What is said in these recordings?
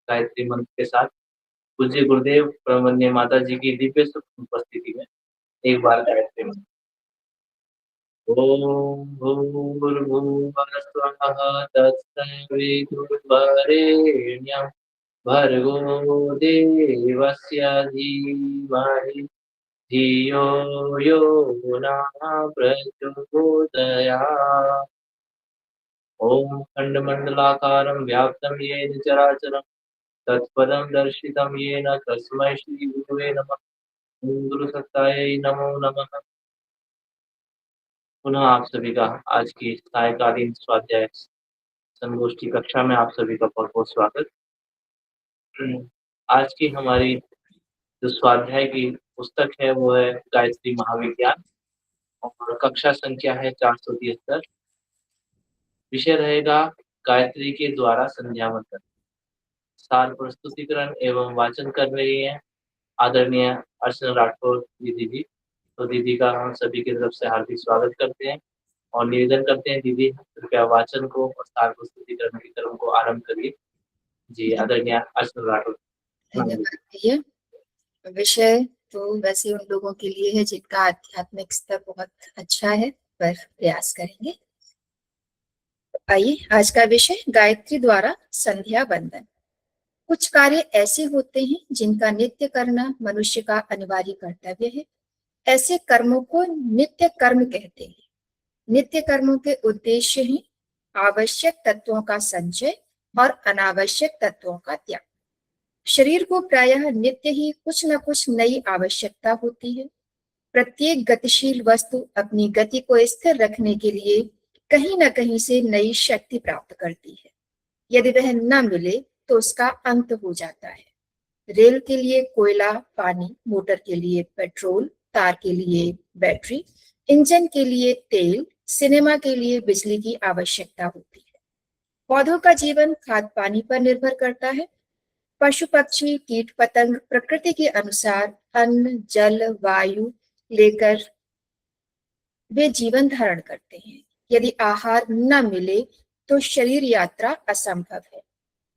गायत्री मंत्र के साथ पूज्य गुरुदेव ब्रह्मण्य माता जी की दिव्य उपस्थिति में एक बार गायत्री मंत्र। ओम भूर्भुवः स्वः तत्सवितुर्वरेण्यं भर्गो देवस्य धीमहि धियो यो नः प्रचोदयात्। ओम खंडमंडलाकारं व्याप्तं येन चराचरं तत्पदं दर्शितं येन तस्मै श्री गुरुवे नमः। ओम गुरु सत्तायै नमो नमः। पुनः आप सभी का आज की सायकालीन स्वाध्याय संगोष्ठी कक्षा में आप सभी का बहुत बहुत स्वागत। आज की हमारी जो स्वाध्याय की पुस्तक है वो है गायत्री महाविज्ञान और कक्षा संख्या है 473। विषय रहेगा गायत्री के द्वारा संध्या वंदन। सार प्रस्तुतिकरण एवं वाचन कर रही है आदरणीय अर्चना राठौर दीदी जी। तो दीदी का हम सभी की तरफ से हार्दिक स्वागत करते हैं और निवेदन करते हैं दीदी कृपया वाचन को और सार प्रस्तुतिकरण के क्रम को आरंभ करिए। जी आदरणीय अर्चना राठौर। धन्यवाद भैया। विषय तो वैसे उन लोगों के लिए है जिनका आध्यात्मिक स्तर बहुत अच्छा है, पर प्रयास करेंगे। आइए, आज का विषय गायत्री द्वारा संध्या वंदन। कुछ कार्य ऐसे होते हैं जिनका नित्य करना मनुष्य का अनिवार्य कर्तव्य है। ऐसे कर्मों को नित्य कर्म कहते हैं। नित्य कर्मों के उद्देश्य हैं आवश्यक तत्वों का संचय और अनावश्यक तत्वों का त्याग। शरीर को प्रायः नित्य ही कुछ न कुछ नई आवश्यकता होती है। प्रत्येक गतिशील वस्तु अपनी गति को स्थिर रखने के लिए कहीं न कहीं से नई शक्ति प्राप्त करती है। यदि वह न मिले तो उसका अंत हो जाता है। रेल के लिए कोयला, पानी, मोटर के लिए पेट्रोल, तार के लिए बैटरी, इंजन के लिए तेल, सिनेमा के लिए बिजली की आवश्यकता होती है। पौधों का जीवन खाद पानी पर निर्भर करता है। पशु पक्षी कीट पतंग प्रकृति के अनुसार अन्न जल वायु लेकर वे जीवन धारण करते हैं। यदि आहार न मिले तो शरीर यात्रा असंभव है।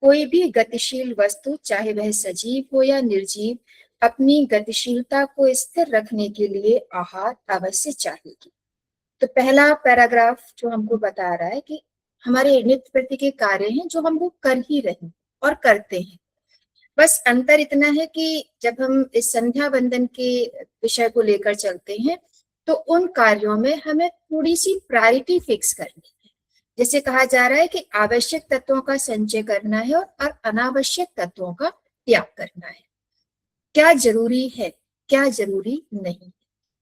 कोई भी गतिशील वस्तु, चाहे वह सजीव हो या निर्जीव, अपनी गतिशीलता को स्थिर रखने के लिए आहार अवश्य चाहिए। तो पहला पैराग्राफ जो हमको बता रहा है कि हमारे नित्य प्रति के कार्य हैं जो हम लोग कर ही रहे हैं और करते हैं। बस अंतर इतना है कि जब हम इस संध्या वंदन के विषय को लेकर चलते हैं तो उन कार्यों में हमें थोड़ी सी प्रायोरिटी फिक्स करनी है। जैसे कहा जा रहा है कि आवश्यक तत्वों का संचय करना है और अनावश्यक तत्वों का त्याग करना है। क्या जरूरी है, क्या जरूरी नहीं।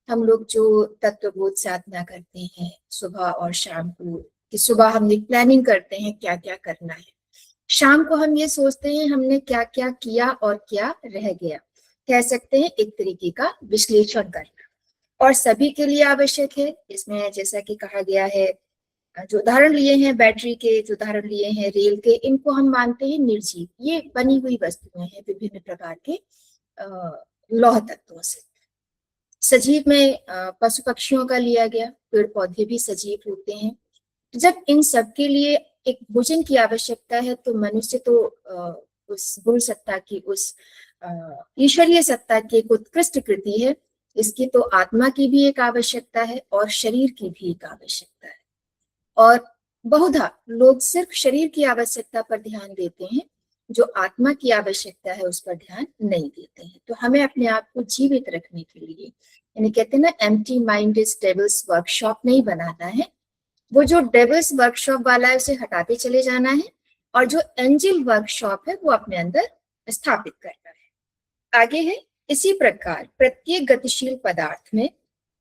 हम लोग जो तत्वबोध साधना करते हैं सुबह और शाम को, कि सुबह हम एक प्लानिंग करते हैं क्या क्या करना है, शाम को हम ये सोचते हैं हमने क्या क्या किया और क्या रह गया। कह सकते हैं एक तरीके का विश्लेषण करना, और सभी के लिए आवश्यक है। इसमें जैसा कि कहा गया है, जो उदाहरण लिए हैं बैटरी के, जो उदाहरण लिए हैं रेल के, इनको हम मानते हैं निर्जीव। ये बनी हुई वस्तुएं हैं विभिन्न प्रकार के लौह तत्वों से। सजीव में पशु पक्षियों का लिया गया, पेड़ पौधे भी सजीव होते हैं। जब इन सब के लिए एक भोजन की आवश्यकता है तो मनुष्य तो उस गुरु सत्ता की, उस ईश्वरीय सत्ता की एक उत्कृष्ट कृति है। इसकी तो आत्मा की भी एक आवश्यकता है और शरीर की भी एक आवश्यकता है। और बहुधा लोग सिर्फ शरीर की आवश्यकता पर ध्यान देते हैं, जो आत्मा की आवश्यकता है उस पर ध्यान नहीं देते हैं। तो हमें अपने आप को जीवित रखने के लिए, यानी कहते हैं ना, empty mind is devils workshop नहीं बनाना है। वो जो डेविल्स वर्कशॉप वाला है उसे हटाते चले जाना है, और जो एंजल वर्कशॉप है वो अपने अंदर स्थापित करना है। आगे है, इसी प्रकार प्रत्येक गतिशील पदार्थ में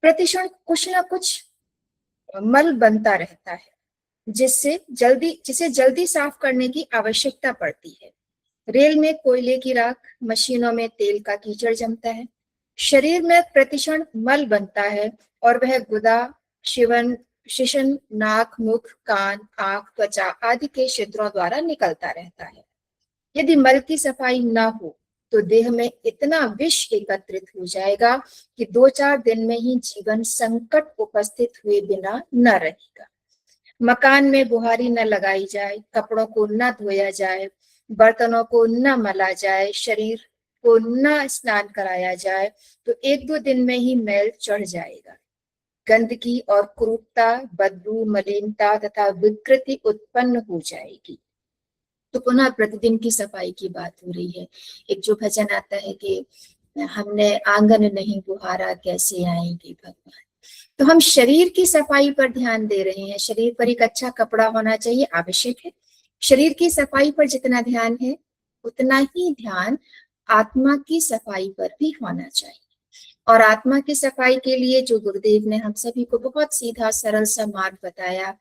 प्रतिक्षण कुछ ना कुछ मल बनता रहता है, जिसे जल्दी साफ करने की आवश्यकता पड़ती है। रेल में कोयले की राख, मशीनों में तेल का कीचड़ जमता है। शरीर में प्रतिक्षण मल बनता है और वह गुदा, शिशन, नाक, मुख, कान, आंख, त्वचा आदि के छिद्रों द्वारा निकलता रहता है। यदि मल की सफाई न हो तो देह में इतना विष एकत्रित हो जाएगा कि 2-4 दिन में ही जीवन संकट उपस्थित हुए बिना न रहेगा। मकान में बुहारी न लगाई जाए, कपड़ों को न धोया जाए, बर्तनों को न मला जाए, शरीर को न स्नान कराया जाए, तो 1-2 दिन में ही मैल चढ़ जाएगा। गंदगी और कुरूपता, बदबू, मलिनता तथा विकृति उत्पन्न हो जाएगी। तो पुनः प्रतिदिन की सफाई की बात हो रही है। एक जो भजन आता है कि हमने आंगन नहीं बुहारा, कैसे आएंगे भगवान। तो हम शरीर की सफाई पर ध्यान दे रहे हैं। शरीर पर एक अच्छा कपड़ा होना चाहिए, आवश्यक है। शरीर की सफाई पर जितना ध्यान है, उतना ही ध्यान आत्मा की सफाई पर भी होना चाहिए। और आत्मा की सफाई के लिए जो गुरुदेव ने हम सभी को बहुत सीधा सरल सा मार्ग बताया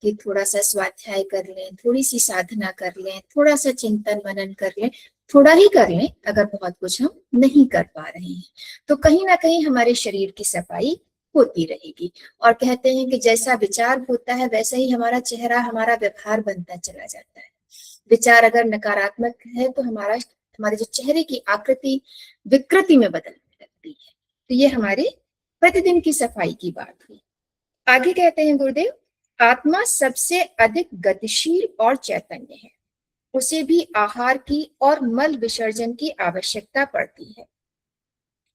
कि थोड़ा सा स्वाध्याय कर लें, थोड़ी सी साधना कर लें, थोड़ा सा चिंतन मनन कर लें, थोड़ा ही कर लें, अगर बहुत कुछ हम नहीं कर पा रहे हैं तो कहीं ना कहीं हमारे शरीर की सफाई होती रहेगी। और कहते हैं कि जैसा विचार होता है वैसा ही हमारा चेहरा, हमारा व्यवहार बनता चला जाता है। विचार अगर नकारात्मक है तो हमारे जो चेहरे की आकृति विकृति में बदलने लगती है। तो ये हमारे प्रतिदिन की सफाई की बात हुई। आगे कहते हैं गुरुदेव, आत्मा सबसे अधिक गतिशील और चैतन्य है। उसे भी आहार की और मल विसर्जन की आवश्यकता पड़ती है।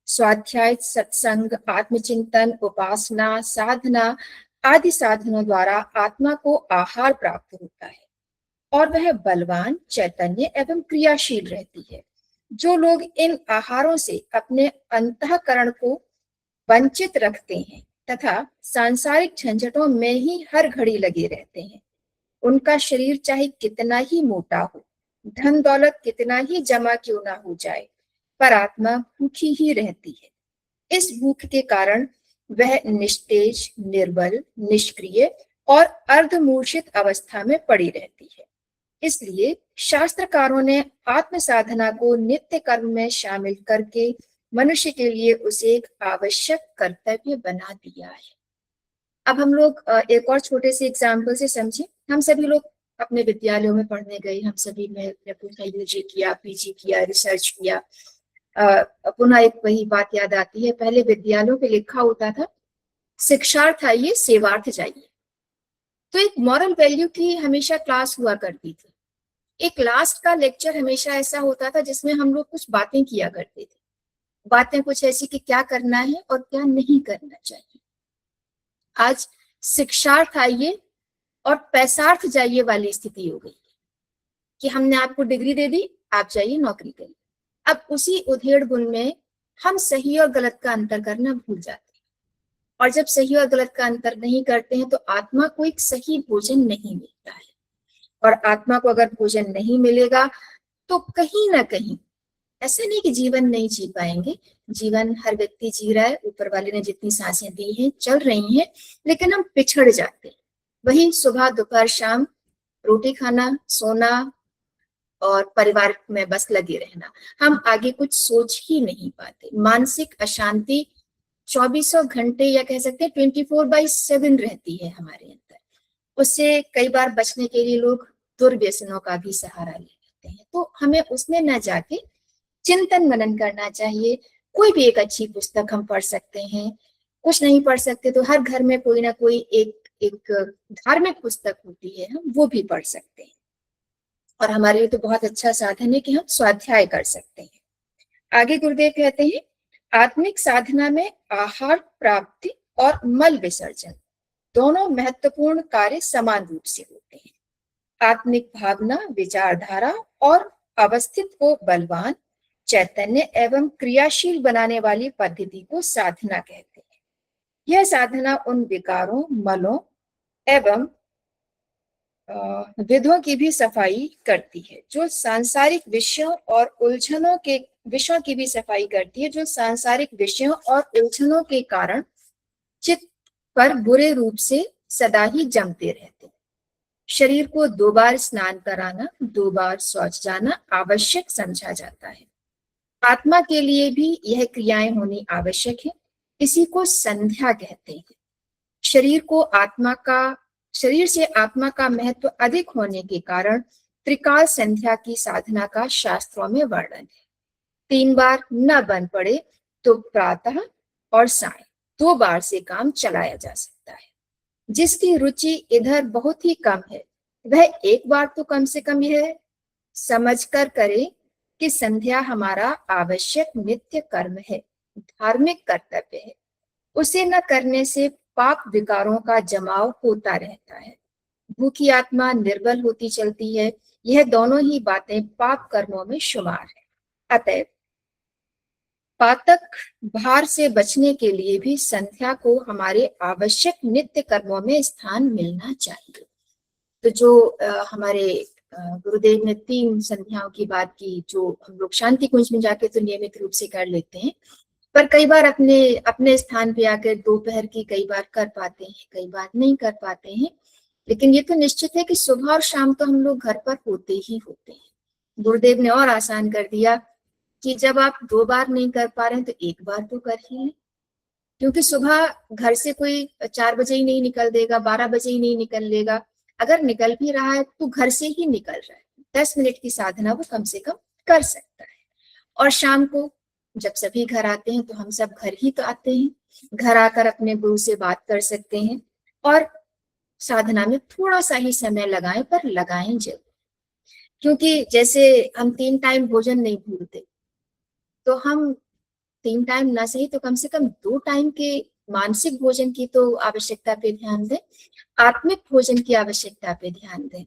स्वाध्याय, सत्संग, आत्मचिंतन, उपासना, साधना आदि साधनों द्वारा आत्मा को आहार प्राप्त होता है और वह बलवान, चैतन्य एवं क्रियाशील रहती है। जो लोग इन आहारों से अपने अंतःकरण को वंचित रखते हैं तथा सांसारिक झंझटों में ही हर घड़ी लगे रहते हैं, उनका शरीर चाहे कितना ही मोटा हो, धन दौलत कितना ही जमा क्यों ना हो जाए, पर आत्मा भूखी ही रहती है। इस भूख के कारण वह निस्तेज, निर्बल, निष्क्रिय और अर्धमूर्छित अवस्था में पड़ी रहती है। इसलिए शास्त्रकारों ने आत्म साधना को नित्य कर्म में शामिल करके मनुष्य के लिए उसे एक आवश्यक कर्तव्य बना दिया है। अब हम लोग एक और छोटे से एग्जाम्पल से समझें। हम सभी लोग अपने विद्यालयों में पढ़ने गए, हम सभी ने अपना यूजी किया, पीजी किया, रिसर्च किया। पुनः एक वही बात याद आती है, पहले विद्यालयों पे लिखा होता था शिक्षार्थ आइए सेवार्थ जाइए। तो एक मॉरल वैल्यू की हमेशा क्लास हुआ करती थी। एक लास्ट का लेक्चर हमेशा ऐसा होता था जिसमें हम लोग कुछ बातें किया करते थे। बातें कुछ ऐसी कि क्या करना है और क्या नहीं करना चाहिए। आज शिक्षार्थ आइए और पैसार्थ जाइए वाली स्थिति हो गई कि हमने आपको डिग्री दे दी, आप जाइए नौकरी करिए। अब उसी उधेड़ बुन में हम सही और गलत का अंतर करना भूल जाते हैं, और जब सही और गलत का अंतर नहीं करते हैं तो आत्मा को एक सही भोजन नहीं मिलता है। और आत्मा को अगर भोजन नहीं मिलेगा तो कहीं ना कहीं, ऐसा नहीं कि जीवन नहीं जी पाएंगे, जीवन हर व्यक्ति जी रहा है, ऊपर वाले ने जितनी सांसें दी हैं चल रही हैं, लेकिन हम पिछड़ जाते हैं। वही सुबह दोपहर शाम रोटी खाना, सोना और परिवार में बस लगे रहना, हम आगे कुछ सोच ही नहीं पाते। मानसिक अशांति 24 घंटे या कह सकते हैं 24/7 रहती है हमारे अंदर। उससे कई बार बचने के लिए लोग दुर्व्यसनों का भी सहारा ले लेते हैं। तो हमें उसमें न जाके चिंतन मनन करना चाहिए। कोई भी एक अच्छी पुस्तक हम पढ़ सकते हैं, कुछ नहीं पढ़ सकते तो हर घर में कोई ना कोई एक धार्मिक पुस्तक होती है, हम वो भी पढ़ सकते हैं। और हमारे लिए तो बहुत अच्छा साधन है कि हम स्वाध्याय कर सकते हैं। आगे गुरुदेव कहते हैं, आत्मिक साधना में आहार प्राप्ति और मल विसर्जन दोनों महत्वपूर्ण कार्य समान रूप से होते हैं। आत्मिक भावना, विचारधारा और अवस्थित को बलवान, चैतन्य एवं क्रियाशील बनाने वाली पद्धति को साधना कहते हैं। यह साधना उन विकारों, मलों एवं विधों की भी सफाई करती है जो सांसारिक विषयों और उलझनों के विषयों की भी सफाई करती है जो सांसारिक विषयों और उलझनों के कारण चित्त पर बुरे रूप से सदा ही जमते रहते हैं। शरीर को 2 बार स्नान कराना, 2 बार शौच जाना आवश्यक समझा जाता है। आत्मा के लिए भी यह क्रियाएं होनी आवश्यक है। इसी को संध्या कहते हैं। शरीर से आत्मा का महत्व अधिक होने के कारण त्रिकाल संध्या की साधना का शास्त्रों में वर्णन है। 3 बार न बन पड़े तो प्रातः और साय 2 बार से काम चलाया जा सकता है। जिसकी रुचि इधर बहुत ही कम है वह 1 बार तो कम से कम यह समझकर करें कि संध्या हमारा आवश्यक नित्य कर्म है, धार्मिक कर्तव्य है। उसे न करने से पाप विकारों का जमाव होता रहता है, भूखी आत्मा निर्बल होती चलती है। यह दोनों ही बातें पाप कर्मों में शुमार है। अतएव पातक भार से बचने के लिए भी संध्या को हमारे आवश्यक नित्य कर्मों में स्थान मिलना चाहिए। तो जो हमारे गुरुदेव ने 3 संध्याओं की बात की, जो हम लोग शांति कुंज में जाके तो नियमित रूप से कर लेते हैं, पर कई बार अपने अपने स्थान पे आकर दोपहर की कई बार कर पाते हैं, कई बार नहीं कर पाते हैं। लेकिन ये तो निश्चित है कि सुबह और शाम तो हम लोग घर पर होते ही होते हैं। गुरुदेव ने और आसान कर दिया कि जब आप 2 बार नहीं कर पा रहे हैं तो 1 बार तो कर ही लें, क्योंकि सुबह घर से कोई 4 बजे ही नहीं निकल देगा, 12 बजे ही नहीं निकल लेगा। अगर निकल भी रहा है तो घर से ही निकल रहा है, 10 मिनट की साधना वो कम से कम कर सकता है। और शाम को जब सभी घर आते हैं तो हम सब घर ही तो आते हैं, घर आकर अपने गुरु से बात कर सकते हैं और साधना में थोड़ा सा ही समय लगाएं, पर लगाएं जरूर। क्योंकि जैसे हम 3 टाइम भोजन नहीं भूलते, तो हम 3 टाइम ना सही तो कम से कम 2 टाइम के मानसिक भोजन की तो आवश्यकता पे ध्यान दें, आत्मिक भोजन की आवश्यकता पे ध्यान दें।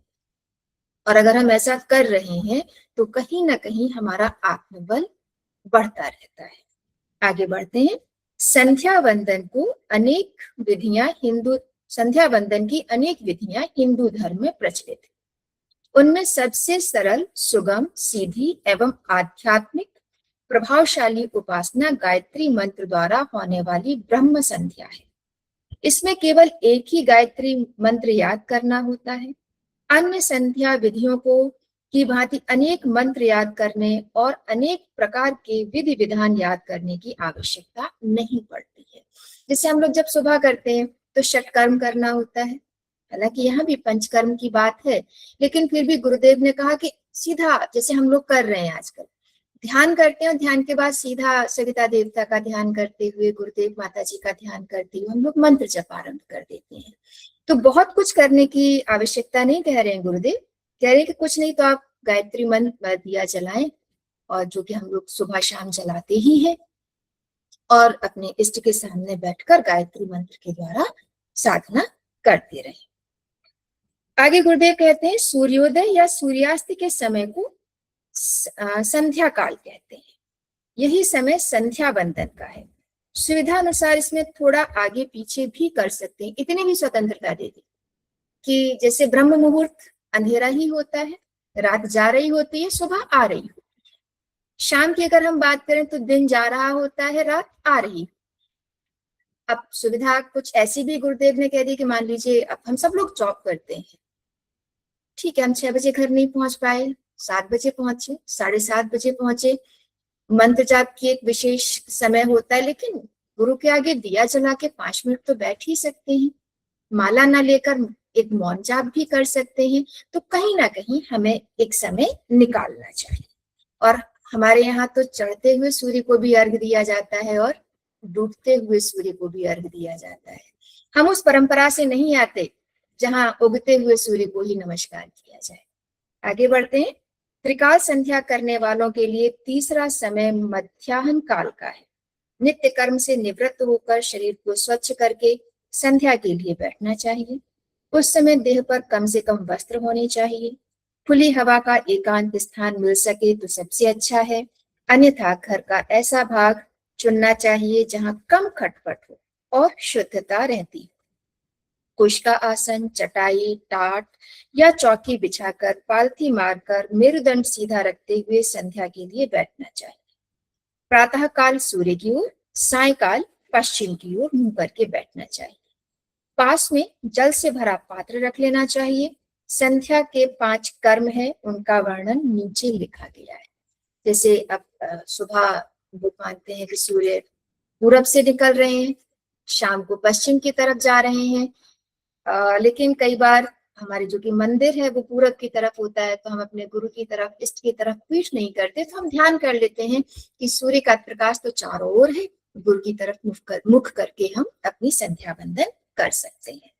और अगर हम ऐसा कर रहे हैं तो कहीं ना कहीं हमारा आत्मबल बढ़ता रहता है। आगे बढ़ते हैं। संध्या वंदन की अनेक विधियां हिंदू धर्म में प्रचलित है। उनमें सबसे सरल, सुगम, सीधी एवं आध्यात्मिक प्रभावशाली उपासना गायत्री मंत्र द्वारा होने वाली ब्रह्म संध्या है। इसमें केवल एक ही गायत्री मंत्र याद करना होता है। अन्य संध्या विधियों को की भांति अनेक मंत्र याद करने और अनेक प्रकार के विधि विधान याद करने की आवश्यकता नहीं पड़ती है। जैसे हम लोग जब सुबह करते हैं तो षटकर्म करना होता है, हालांकि यहाँ भी पंचकर्म की बात है, लेकिन फिर भी गुरुदेव ने कहा कि सीधा जैसे हम लोग कर रहे हैं आजकल, ध्यान करते हैं, ध्यान के बाद सीधा सविता देवता का ध्यान करते हुए, गुरुदेव माता जी का ध्यान करते हुए हम लोग मंत्र जप आरंभ कर देते हैं। तो बहुत कुछ करने की आवश्यकता नहीं कह रहे हैं गुरुदेव, कह रहे हैं कि कुछ नहीं तो आप गायत्री मंत्र दिया जलाएं, और जो कि हम लोग सुबह शाम जलाते ही हैं, और अपने इष्ट के सामने बैठकर गायत्री मंत्र के द्वारा साधना करते रहें। आगे गुरुदेव कहते हैं, सूर्योदय या सूर्यास्त के समय को संध्या काल कहते हैं। यही समय संध्या वंदन का है। सुविधा अनुसार इसमें थोड़ा आगे पीछे भी कर सकते हैं, इतनी भी स्वतंत्रता दे दी कि जैसे ब्रह्म मुहूर्त अंधेरा ही होता है, रात जा रही होती है, सुबह आ रही होती है। शाम की अगर हम बात करें तो दिन जा रहा होता है, रात आ रही। अब सुविधा कुछ ऐसी भी गुरुदेव ने कह दी कि मान लीजिए अब हम सब लोग जॉब करते हैं, ठीक है, हम 6 बजे घर नहीं पहुंच पाए, 7 बजे पहुंचे, 7:30 बजे पहुंचे। मंत्र जाप की एक विशेष समय होता है, लेकिन गुरु के आगे दिया जला के 5 मिनट तो बैठ ही सकते हैं। माला ना लेकर एक मौन जाप भी कर सकते हैं। तो कहीं ना कहीं हमें एक समय निकालना चाहिए। और हमारे यहाँ तो चढ़ते हुए सूर्य को भी अर्घ दिया जाता है और डूबते हुए सूर्य को भी अर्घ दिया जाता है। हम उस परंपरा से नहीं आते जहां उगते हुए सूर्य को ही नमस्कार किया जाए। आगे बढ़ते हैं। त्रिकाल संध्या करने वालों के लिए तीसरा समय मध्याह्न काल का है। नित्य कर्म से निवृत्त होकर शरीर को स्वच्छ करके संध्या के लिए बैठना चाहिए। उस समय देह पर कम से कम वस्त्र होने चाहिए। खुली हवा का एकांत स्थान मिल सके तो सबसे अच्छा है, अन्यथा घर का ऐसा भाग चुनना चाहिए जहां कम खटपट हो और शुद्धता रहती हो। कुश का आसन, चटाई, टाट या चौकी बिछाकर पालथी मारकर मेरुदंड सीधा रखते हुए संध्या के लिए बैठना चाहिए। प्रातः काल सूर्य की ओर, सायकाल पश्चिम की ओर मुंह करके बैठना चाहिए। पास में जल से भरा पात्र रख लेना चाहिए। संध्या के 5 कर्म है, उनका वर्णन नीचे लिखा गया है। जैसे अब सुबह वो मानते हैं कि सूर्य पूरब से निकल रहे हैं, शाम को पश्चिम की तरफ जा रहे हैं, लेकिन कई बार हमारे जो कि मंदिर है वो पूरब की तरफ होता है, तो हम अपने गुरु की तरफ, इष्ट की तरफ पीठ नहीं करते, तो हम ध्यान कर लेते हैं कि सूर्य का प्रकाश तो चारों ओर है, गुरु की तरफ मुख करके हम अपनी संध्या वंदन कर सकते हैं।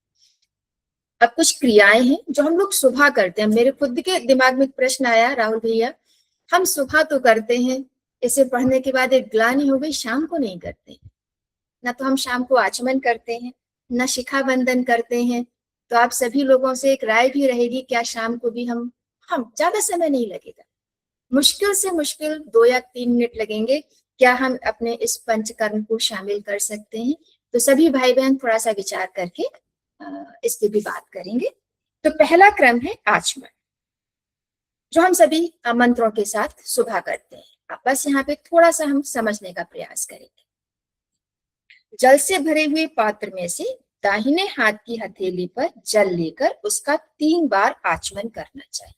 अब कुछ क्रियाएं हैं जो हम लोग सुबह करते हैं। मेरे खुद के दिमाग में एक प्रश्न आया राहुल भैया, हम सुबह तो करते हैं, इसे पढ़ने के बाद एक ग्लानि हो गई, शाम को नहीं करते ना, तो हम शाम को आचमन करते हैं ना शिखा बंधन करते हैं। तो आप सभी लोगों से एक राय भी रहेगी, क्या शाम को भी हम ज्यादा समय नहीं लगेगा, मुश्किल से मुश्किल 2 या 3 मिनट लगेंगे, क्या हम अपने इस पंचकर्म को शामिल कर सकते हैं? तो सभी भाई बहन थोड़ा सा विचार करके इस पे भी बात करेंगे। तो पहला क्रम है आचमन, जो हम सभी मंत्रों के साथ सुबह करते हैं। अब बस यहाँ पे थोड़ा सा हम समझने का प्रयास करेंगे। जल से भरे हुए पात्र में से दाहिने हाथ की हथेली पर जल लेकर उसका 3 बार आचमन करना चाहिए,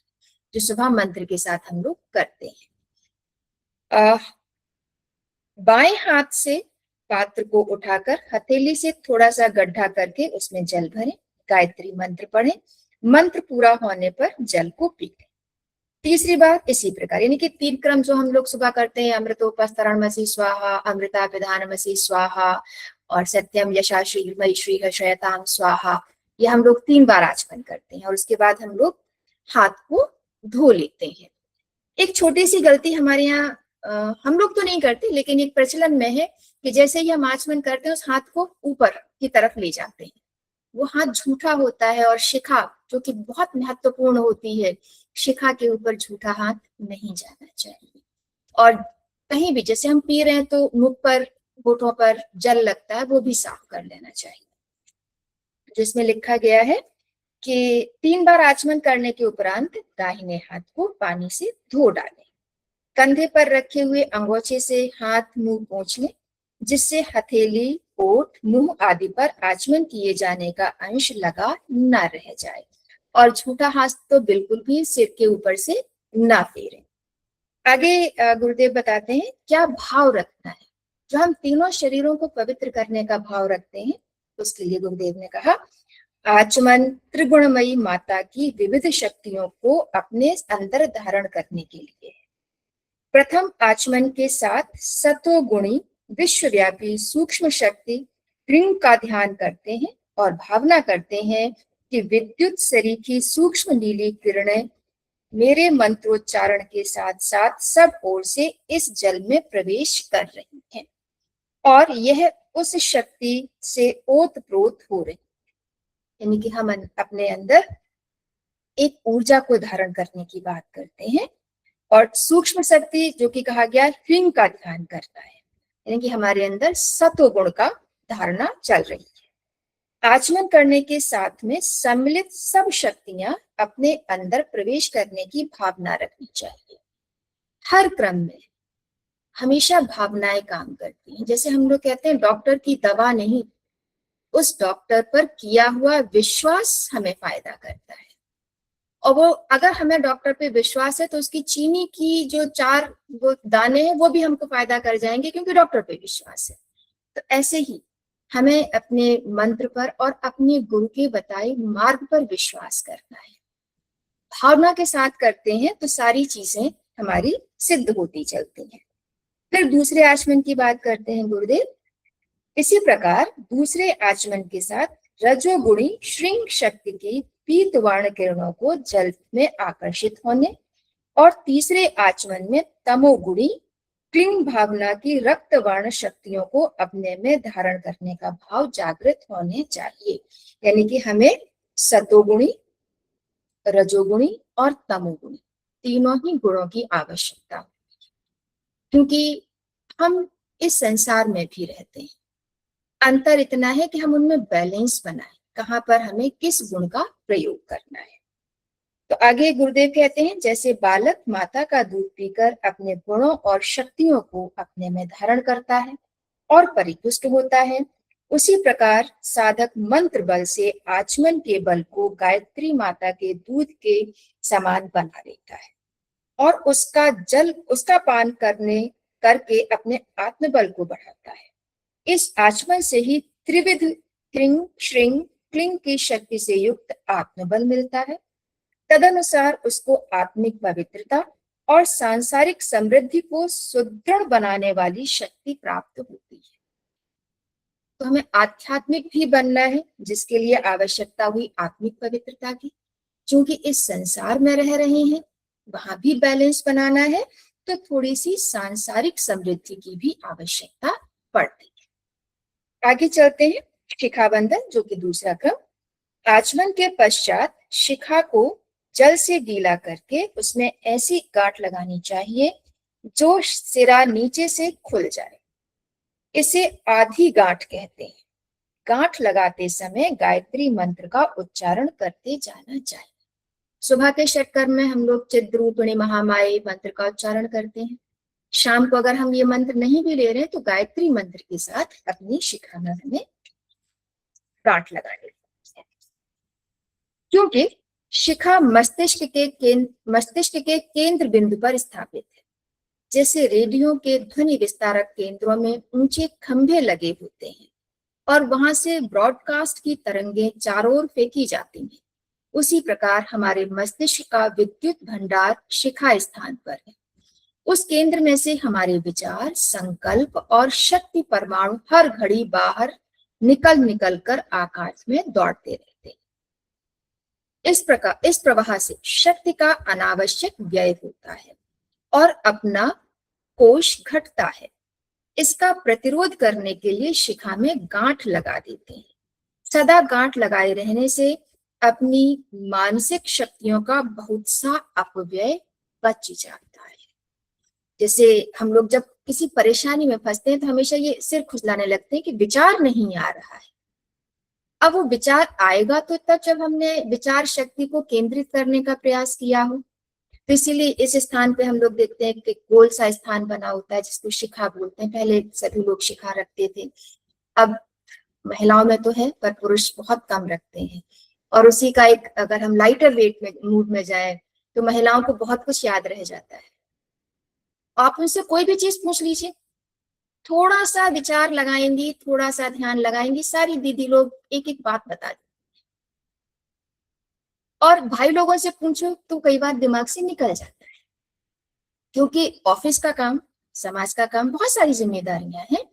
जो सुबह मंत्र के साथ हम लोग करते हैं। बाएं हाथ से पात्र को उठाकर हथेली से थोड़ा सा गड्ढा करके उसमें जल भरें, गायत्री मंत्र पढ़ें, मंत्र पूरा होने पर जल को पी लें। तीसरी बार इसी प्रकार, यानी कि 3 क्रम जो हम लोग सुबह करते हैं, अमृतोपस्तरणमसि स्वाहा, अमृता पिधानमसि स्वाहा और सत्यम यशा श्रीमयी श्री शयताम स्वाहा, ये हम लोग 3 बार आचमन करते हैं और उसके बाद हम लोग हाथ को धो लेते हैं। एक छोटी सी गलती हमारे यहाँ हम लोग तो नहीं करते, लेकिन एक प्रचलन में है कि जैसे ही हम आचमन करते हैं उस हाथ को ऊपर की तरफ ले जाते हैं, वो हाथ झूठा होता है और शिखा जो कि बहुत महत्वपूर्ण होती है, शिखा के ऊपर झूठा हाथ नहीं जाना चाहिए। और कहीं भी जैसे हम पी रहे हैं तो मुख पर होठों पर जल लगता है, वो भी साफ कर लेना चाहिए। जिसमें लिखा गया है कि 3 बार आचमन करने के उपरांत दाहिने हाथ को पानी से धो डालें, कंधे पर रखे हुए अंगोछे से हाथ मुंह पोंछ लें, जिससे हथेली, ओठ, मुंह आदि पर आचमन किए जाने का अंश लगा न रह जाए, और झूठा हाथ तो बिल्कुल भी सिर के ऊपर से ना फेरें। आगे गुरुदेव बताते हैं क्या भाव रखना है। जो हम तीनों शरीरों को पवित्र करने का भाव रखते हैं, उसके लिए गुरुदेव ने कहा, आचमन त्रिगुणमयी माता की विविध शक्तियों को अपने अंदर धारण करने के लिए है। प्रथम आचमन के साथ सतोगुणी विश्वव्यापी सूक्ष्म शक्ति ह्रीं का ध्यान करते हैं और भावना करते हैं कि विद्युत सरीखी सूक्ष्म नीली किरणें मेरे मंत्रोच्चारण के साथ साथ सब ओर से इस जल में प्रवेश कर रही हैं और यह उस शक्ति से ओतप्रोत हो रही, यानी कि हम अपने अंदर एक ऊर्जा को धारण करने की बात करते हैं। और सूक्ष्म शक्ति जो कि कहा गया ह्रीं का ध्यान करता है, यानी कि हमारे अंदर सत्वगुण का धारणा चल रही है। आचमन करने के साथ में सम्मिलित सब शक्तियां अपने अंदर प्रवेश करने की भावना रखनी चाहिए। हर क्रम में हमेशा भावनाएं काम करती हैं। जैसे हम लोग कहते हैं डॉक्टर की दवा नहीं, उस डॉक्टर पर किया हुआ विश्वास हमें फायदा करता है। और वो अगर हमें डॉक्टर पे विश्वास है तो उसकी चीनी की जो 4 वो दाने हैं वो भी हमको फायदा कर जाएंगे, क्योंकि डॉक्टर पे विश्वास है। तो ऐसे ही हमें अपने मंत्र पर और अपने गुरु के बताए मार्ग पर विश्वास करना है। भावना के साथ करते हैं तो सारी चीजें हमारी सिद्ध होती चलती हैं। फिर दूसरे आचमन की बात करते हैं गुरुदेव। इसी प्रकार दूसरे आचमन के साथ रजोगुणी श्रृंग शक्ति की पीतवर्ण किरणों को जल में आकर्षित होने और तीसरे आचमन में तमोगुणी क्लीन भावना की रक्तवर्ण शक्तियों को अपने में धारण करने का भाव जागृत होने चाहिए, यानी कि हमें सतोगुणी, रजोगुणी और तमोगुणी तीनों ही गुणों की आवश्यकता, क्योंकि हम इस संसार में भी रहते हैं। अंतर इतना है कि हम उनमें बैलेंस बनाएं, कहाँ पर हमें किस गुण का प्रयोग करना है। तो आगे गुरुदेव कहते हैं, जैसे बालक माता का दूध पीकर अपने गुणों और शक्तियों को अपने में धारण करता है और परिपुष्ट होता है, उसी प्रकार साधक मंत्र बल से आचमन के बल को गायत्री माता के दूध के समान बना लेता है और उसका पान करके अपने आत्मबल को बढ़ाता है। इस आचमन से ही त्रिविध क्रीं श्रीं क्लीं की शक्ति से युक्त आत्मबल मिलता है। तदनुसार उसको आत्मिक पवित्रता और सांसारिक समृद्धि को सुदृढ़ बनाने वाली शक्ति प्राप्त होती है। तो हमें आध्यात्मिक भी बनना है, जिसके लिए आवश्यकता हुई आत्मिक पवित्रता की। क्योंकि इस संसार में रह रहे हैं, वहां भी बैलेंस बनाना है, तो थोड़ी सी सांसारिक समृद्धि की भी आवश्यकता पड़ती है। आगे चलते हैं, शिखाबंधन, जो कि दूसरा क्रम। आचमन के पश्चात शिखा को जल से गीला करके उसमें ऐसी गांठ लगानी चाहिए जो सिरा नीचे से खुल जाए। इसे आधी गांठ कहते हैं। गांठ लगाते समय गायत्री मंत्र का उच्चारण करते जाना चाहिए। सुबह के षटकर्म में हम लोग चिद्रूपिणी महामाये मंत्र का उच्चारण करते हैं। शाम को अगर हम ये मंत्र नहीं भी ले रहे हैं तो गायत्री मंत्र के साथ अपनी शिखा में हमें गांठ लगानी है। क्योंकि शिखा मस्तिष्क के केंद्र बिंदु पर स्थापित है। जैसे रेडियो के ध्वनि विस्तारक केंद्रों में ऊंचे खंभे लगे होते हैं और वहां से ब्रॉडकास्ट की तरंगें चारों ओर फेंकी जाती हैं, उसी प्रकार हमारे मस्तिष्क का विद्युत भंडार शिखा स्थान पर है। उस केंद्र में से हमारे विचार, संकल्प और शक्ति परमाणु हर घड़ी बाहर निकल कर आकाश में दौड़ते रहते हैं। इस प्रवाह से शक्ति का अनावश्यक व्यय होता है और अपना कोश घटता है। इसका प्रतिरोध करने के लिए शिखा में गांठ लगा देते हैं। सदा गांठ लगाए रहने से अपनी मानसिक शक्तियों का बहुत सा अपव्यय बच जाता है। जैसे हम लोग जब किसी परेशानी में फंसते हैं तो हमेशा ये सिर खुजलाने लगते हैं कि विचार नहीं आ रहा है। अब वो विचार आएगा तो तब जब हमने विचार शक्ति को केंद्रित करने का प्रयास किया हो। तो इसीलिए इस स्थान पे हम लोग देखते हैं कि गोल सा स्थान बना होता है जिसको शिखा बोलते हैं। पहले सभी लोग शिखा रखते थे, अब महिलाओं में तो है पर पुरुष बहुत कम रखते हैं। और उसी का एक, अगर हम लाइटर वेट में मूड में जाए तो महिलाओं को बहुत कुछ याद रह जाता है। आप उनसे कोई भी चीज पूछ लीजिए, थोड़ा सा विचार लगाएंगी, थोड़ा सा ध्यान लगाएंगी, सारी दीदी लोग एक एक बात बता दें। और भाई लोगों से पूछो तो कई बार दिमाग से निकल जाता है, क्योंकि ऑफिस का काम, समाज का काम, बहुत सारी जिम्मेदारियां हैं,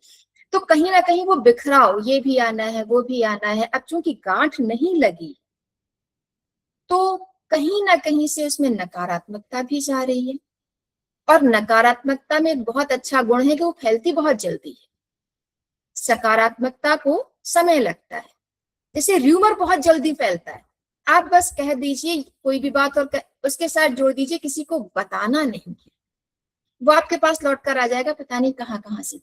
तो कहीं ना कहीं वो बिखराव, ये भी आना है वो भी आना है। अब चूंकि गांठ नहीं लगी तो कहीं ना कहीं से उसमें नकारात्मकता भी जा रही है। और नकारात्मकता में एक बहुत अच्छा गुण है कि वो फैलती बहुत जल्दी है। सकारात्मकता को समय लगता है। जैसे र्यूमर बहुत जल्दी फैलता है। आप बस कह दीजिए कोई भी बात और उसके साथ जोड़ दीजिए किसी को बताना नहीं है, वो आपके पास लौट कर आ जाएगा, पता नहीं कहाँ से।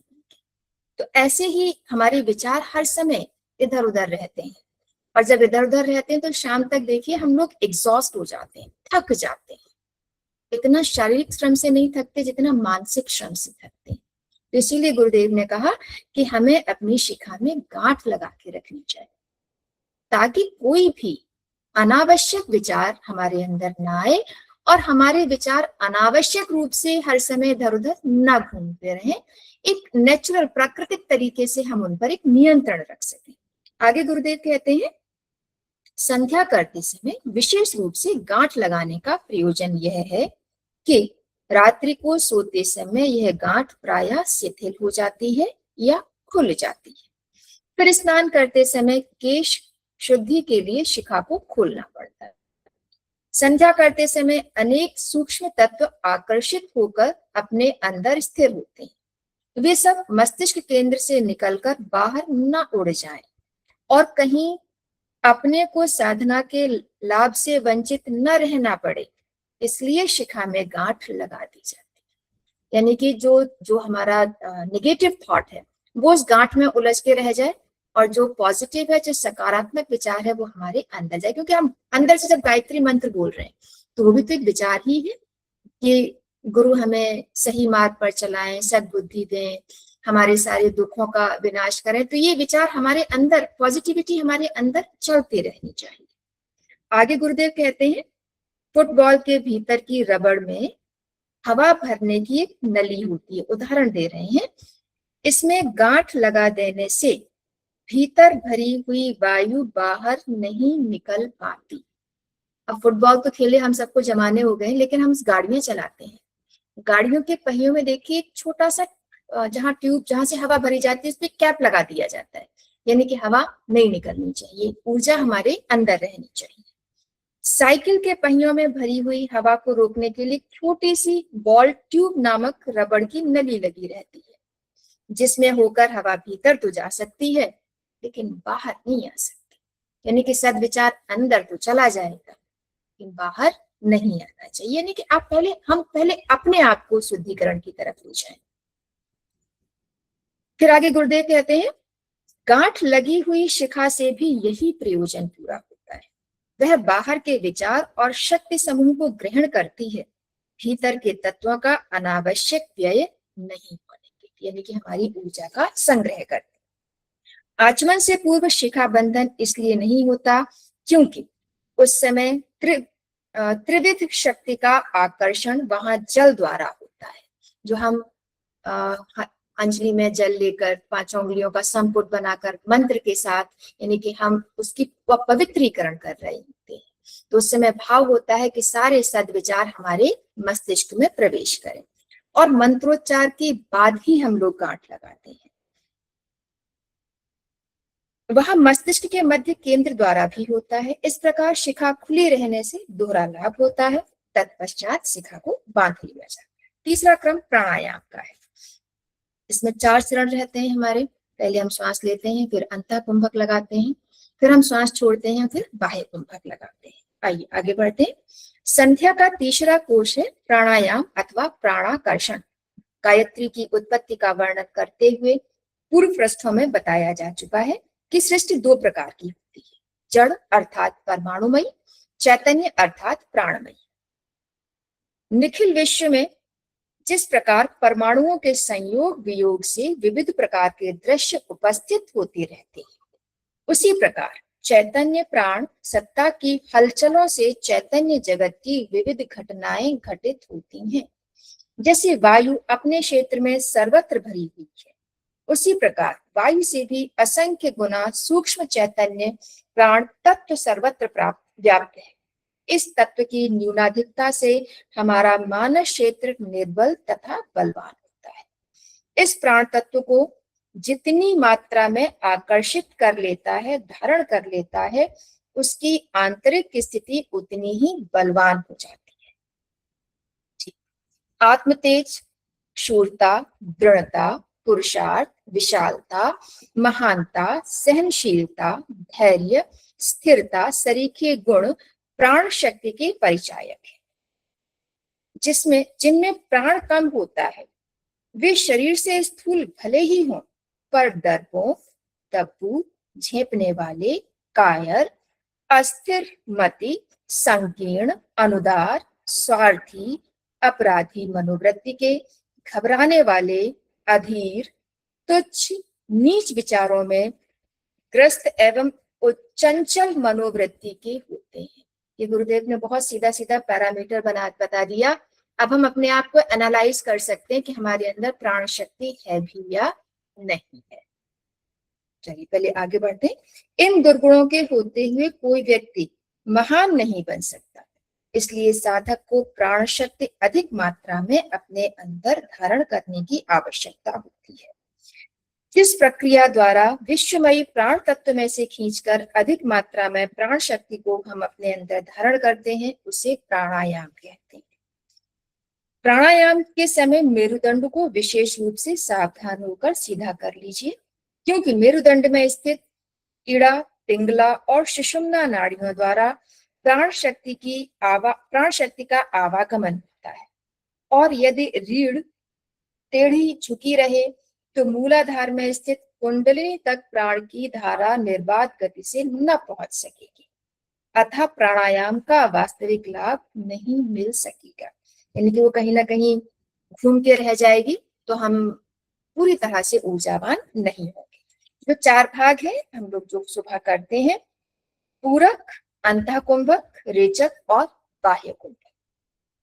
तो ऐसे ही हमारे विचार हर समय इधर उधर रहते हैं, और जब इधर उधर रहते हैं तो शाम तक देखिए हम लोग एग्जॉस्ट हो जाते हैं, थक जाते हैं। इतना शारीरिक श्रम से नहीं थकते जितना मानसिक श्रम से थकते हैं। तो इसीलिए गुरुदेव ने कहा कि हमें अपनी शिखा में गांठ लगा के रखनी चाहिए, ताकि कोई भी अनावश्यक विचार हमारे अंदर ना आए और हमारे विचार अनावश्यक रूप से हर समय इधर उधर न घूमते रहें। एक नेचुरल, प्राकृतिक तरीके से हम उन पर एक नियंत्रण रख सकें। आगे गुरुदेव कहते हैं, संध्या करते समय विशेष रूप से गांठ लगाने का प्रयोजन यह है कि रात्रि को सोते समय यह गांठ प्रायः शिथिल हो जाती है या खुल जाती है। फिर स्नान करते समय केश शुद्धि के लिए शिखा को खोलना पड़ता है। संध्या करते समय अनेक सूक्ष्म तत्व आकर्षित होकर अपने अंदर स्थिर होते हैं। वे सब मस्तिष्क केंद्र से निकलकर बाहर न उड़ जाएं और कहीं अपने को साधना के लाभ से वंचित न रहना पड़े, इसलिए शिखा में गांठ लगा दी जाती है। यानी कि जो हमारा नेगेटिव थॉट है वो उस गांठ में उलझ के रह जाए, और जो पॉजिटिव है, जो सकारात्मक विचार है, वो हमारे अंदर जाए। क्योंकि हम अंदर से जब गायत्री मंत्र बोल रहे हैं तो वो भी तो एक विचार ही है कि गुरु हमें सही मार्ग पर चलाएं, सद्बुद्धि दें, हमारे सारे दुखों का विनाश करें। तो ये विचार हमारे अंदर, पॉजिटिविटी हमारे अंदर चलती रहनी चाहिए। आगे गुरुदेव कहते हैं, फुटबॉल के भीतर की रबड़ में हवा भरने की एक नली होती है, उदाहरण दे रहे हैं। इसमें गांठ लगा देने से भीतर भरी हुई वायु बाहर नहीं निकल पाती। अब फुटबॉल तो खेले हम सबको जमाने हो गए, लेकिन हम गाड़ियां चलाते हैं, गाड़ियों के पहियों में देखिए एक छोटा सा जहाँ ट्यूब, जहां से हवा भरी जाती है, उस पर कैप लगा दिया जाता है। यानी कि हवा नहीं निकलनी चाहिए, ऊर्जा हमारे अंदर रहनी चाहिए। साइकिल के पहियों में भरी हुई हवा को रोकने के लिए छोटी सी बॉल ट्यूब नामक रबड़ की नली लगी रहती है, जिसमें होकर हवा भीतर तो जा सकती है लेकिन बाहर नहीं आ सकती। यानी कि सद्विचार अंदर तो चला जाएगा लेकिन बाहर नहीं आना चाहिए। यानी कि हम पहले अपने आप को शुद्धिकरण की तरफ ले जाएं। फिर आगे गुरुदेव कहते हैं, गांठ लगी हुई शिखा से भी यही प्रयोजन पूरा होता है। वह बाहर के विचार और शक्ति समूह को ग्रहण करती है, भीतर के तत्वों का अनावश्यक व्यय नहीं होने के, यानी कि हमारी ऊर्जा का संग्रह करती है। आचमन से पूर्व शिखा बंधन इसलिए नहीं होता क्योंकि उस समय त्रिविध शक्ति का आकर्षण वहां जल द्वारा होता है। जो हम अंजलि में जल लेकर 5 उंगलियों का संपुट बनाकर मंत्र के साथ, यानी कि हम उसकी पवित्रीकरण कर रहे होते हैं, तो उस समय भाव होता है कि सारे सद्विचार हमारे मस्तिष्क में प्रवेश करें, और मंत्रोच्चार के बाद ही हम लोग गांठ लगाते हैं। वह मस्तिष्क के मध्य केंद्र द्वारा भी होता है। इस प्रकार शिखा खुली रहने से दोहरा लाभ होता है। तत्पश्चात शिखा को बांध लिया जाता है। तीसरा क्रम प्राणायाम का है। इसमें 4 चरण रहते हैं हमारे। पहले हम श्वास लेते हैं, फिर अंतः कुंभक लगाते हैं, फिर हम श्वास छोड़ते हैं, फिर बाह्य कुंभक लगाते हैं। आइए आगे बढ़ते हैं। संध्या का तीसरा कोश है प्राणायाम अथवा प्राणाकर्षण। गायत्री की उत्पत्ति का वर्णन करते हुए पूर्व पृष्ठों में बताया जा चुका है कि सृष्टि 2 प्रकार की होती है, जड़ अर्थात परमाणुमयी, चैतन्य अर्थात प्राणमयी। निखिल विश्व में जिस प्रकार परमाणुओं के संयोग वियोग से विविध प्रकार के दृश्य उपस्थित होते रहते हैं, उसी प्रकार चैतन्य प्राण सत्ता की हलचलों से चैतन्य जगत की विविध घटनाएं घटित होती हैं। जैसे वायु अपने क्षेत्र में सर्वत्र भरी हुई है, उसी प्रकार वायु से भी असंख्य गुना सूक्ष्म चैतन्य प्राण तत्व सर्वत्र व्याप्त है। इस तत्व की न्यूनाधिकता से हमारा मानस क्षेत्र निर्बल तथा बलवान होता है। इस प्राण तत्व को जितनी मात्रा में आकर्षित कर लेता है, धारण कर लेता है, उसकी आंतरिक स्थिति उतनी ही बलवान हो जाती है। आत्मतेज, शूरता, दृढ़ता, पुरुषार्थ, विशालता, महानता, सहनशीलता, धैर्य, स्थिरता सरीखे गुण प्राण शक्ति के परिचायक है। जिनमें प्राण कम होता है, वे शरीर से स्थूल भले ही हों, पर डरपोक, तब्बू, झेपने वाले, कायर, अस्थिर मति, संकीर्ण, अनुदार, स्वार्थी, अपराधी मनोवृत्ति के, घबराने वाले, अधीर, तुच्छ, नीच विचारों में ग्रस्त एवं चंचल मनोवृत्ति के होते हैं। ये गुरुदेव ने बहुत सीधा सीधा पैरामीटर बता दिया। अब हम अपने आप को एनालाइज कर सकते हैं कि हमारे अंदर प्राण शक्ति है भी या नहीं है। चलिए पहले आगे बढ़ते हैं। इन दुर्गुणों के होते हुए कोई व्यक्ति महान नहीं बन सकता, इसलिए साधक को प्राण शक्ति अधिक मात्रा में अपने अंदर धारण करने की आवश्यकता होती है। जिस प्रक्रिया द्वारा विश्वमयी प्राण तत्व में से खींचकर अधिक मात्रा में प्राण शक्ति को हम अपने अंदर धारण करते हैं, उसे प्राणायाम कहते हैं। प्राणायाम के समय मेरुदंड को विशेष रूप से सावधान होकर सीधा कर लीजिए, क्योंकि मेरुदंड में स्थित इड़ा, पिंगला और सुषुम्ना नाड़ियों द्वारा प्राण शक्ति का आवागमन होता है, और यदि रीढ़ टेढ़ी झुकी रहे तो मूलाधार में स्थित कुंडलिनी तक प्राण की धारा निर्बाध गति से न पहुंच सकेगी, अतः प्राणायाम का वास्तविक लाभ नहीं मिल सकेगा। यानी कि वो कहीं ना कहीं घूम के रह जाएगी, तो हम पूरी तरह से ऊर्जावान नहीं होंगे। जो 4 भाग है हम लोग जो सुबह करते हैं, पूरक, अंतः कुंभक, रेचक और बाह्य कुंभक।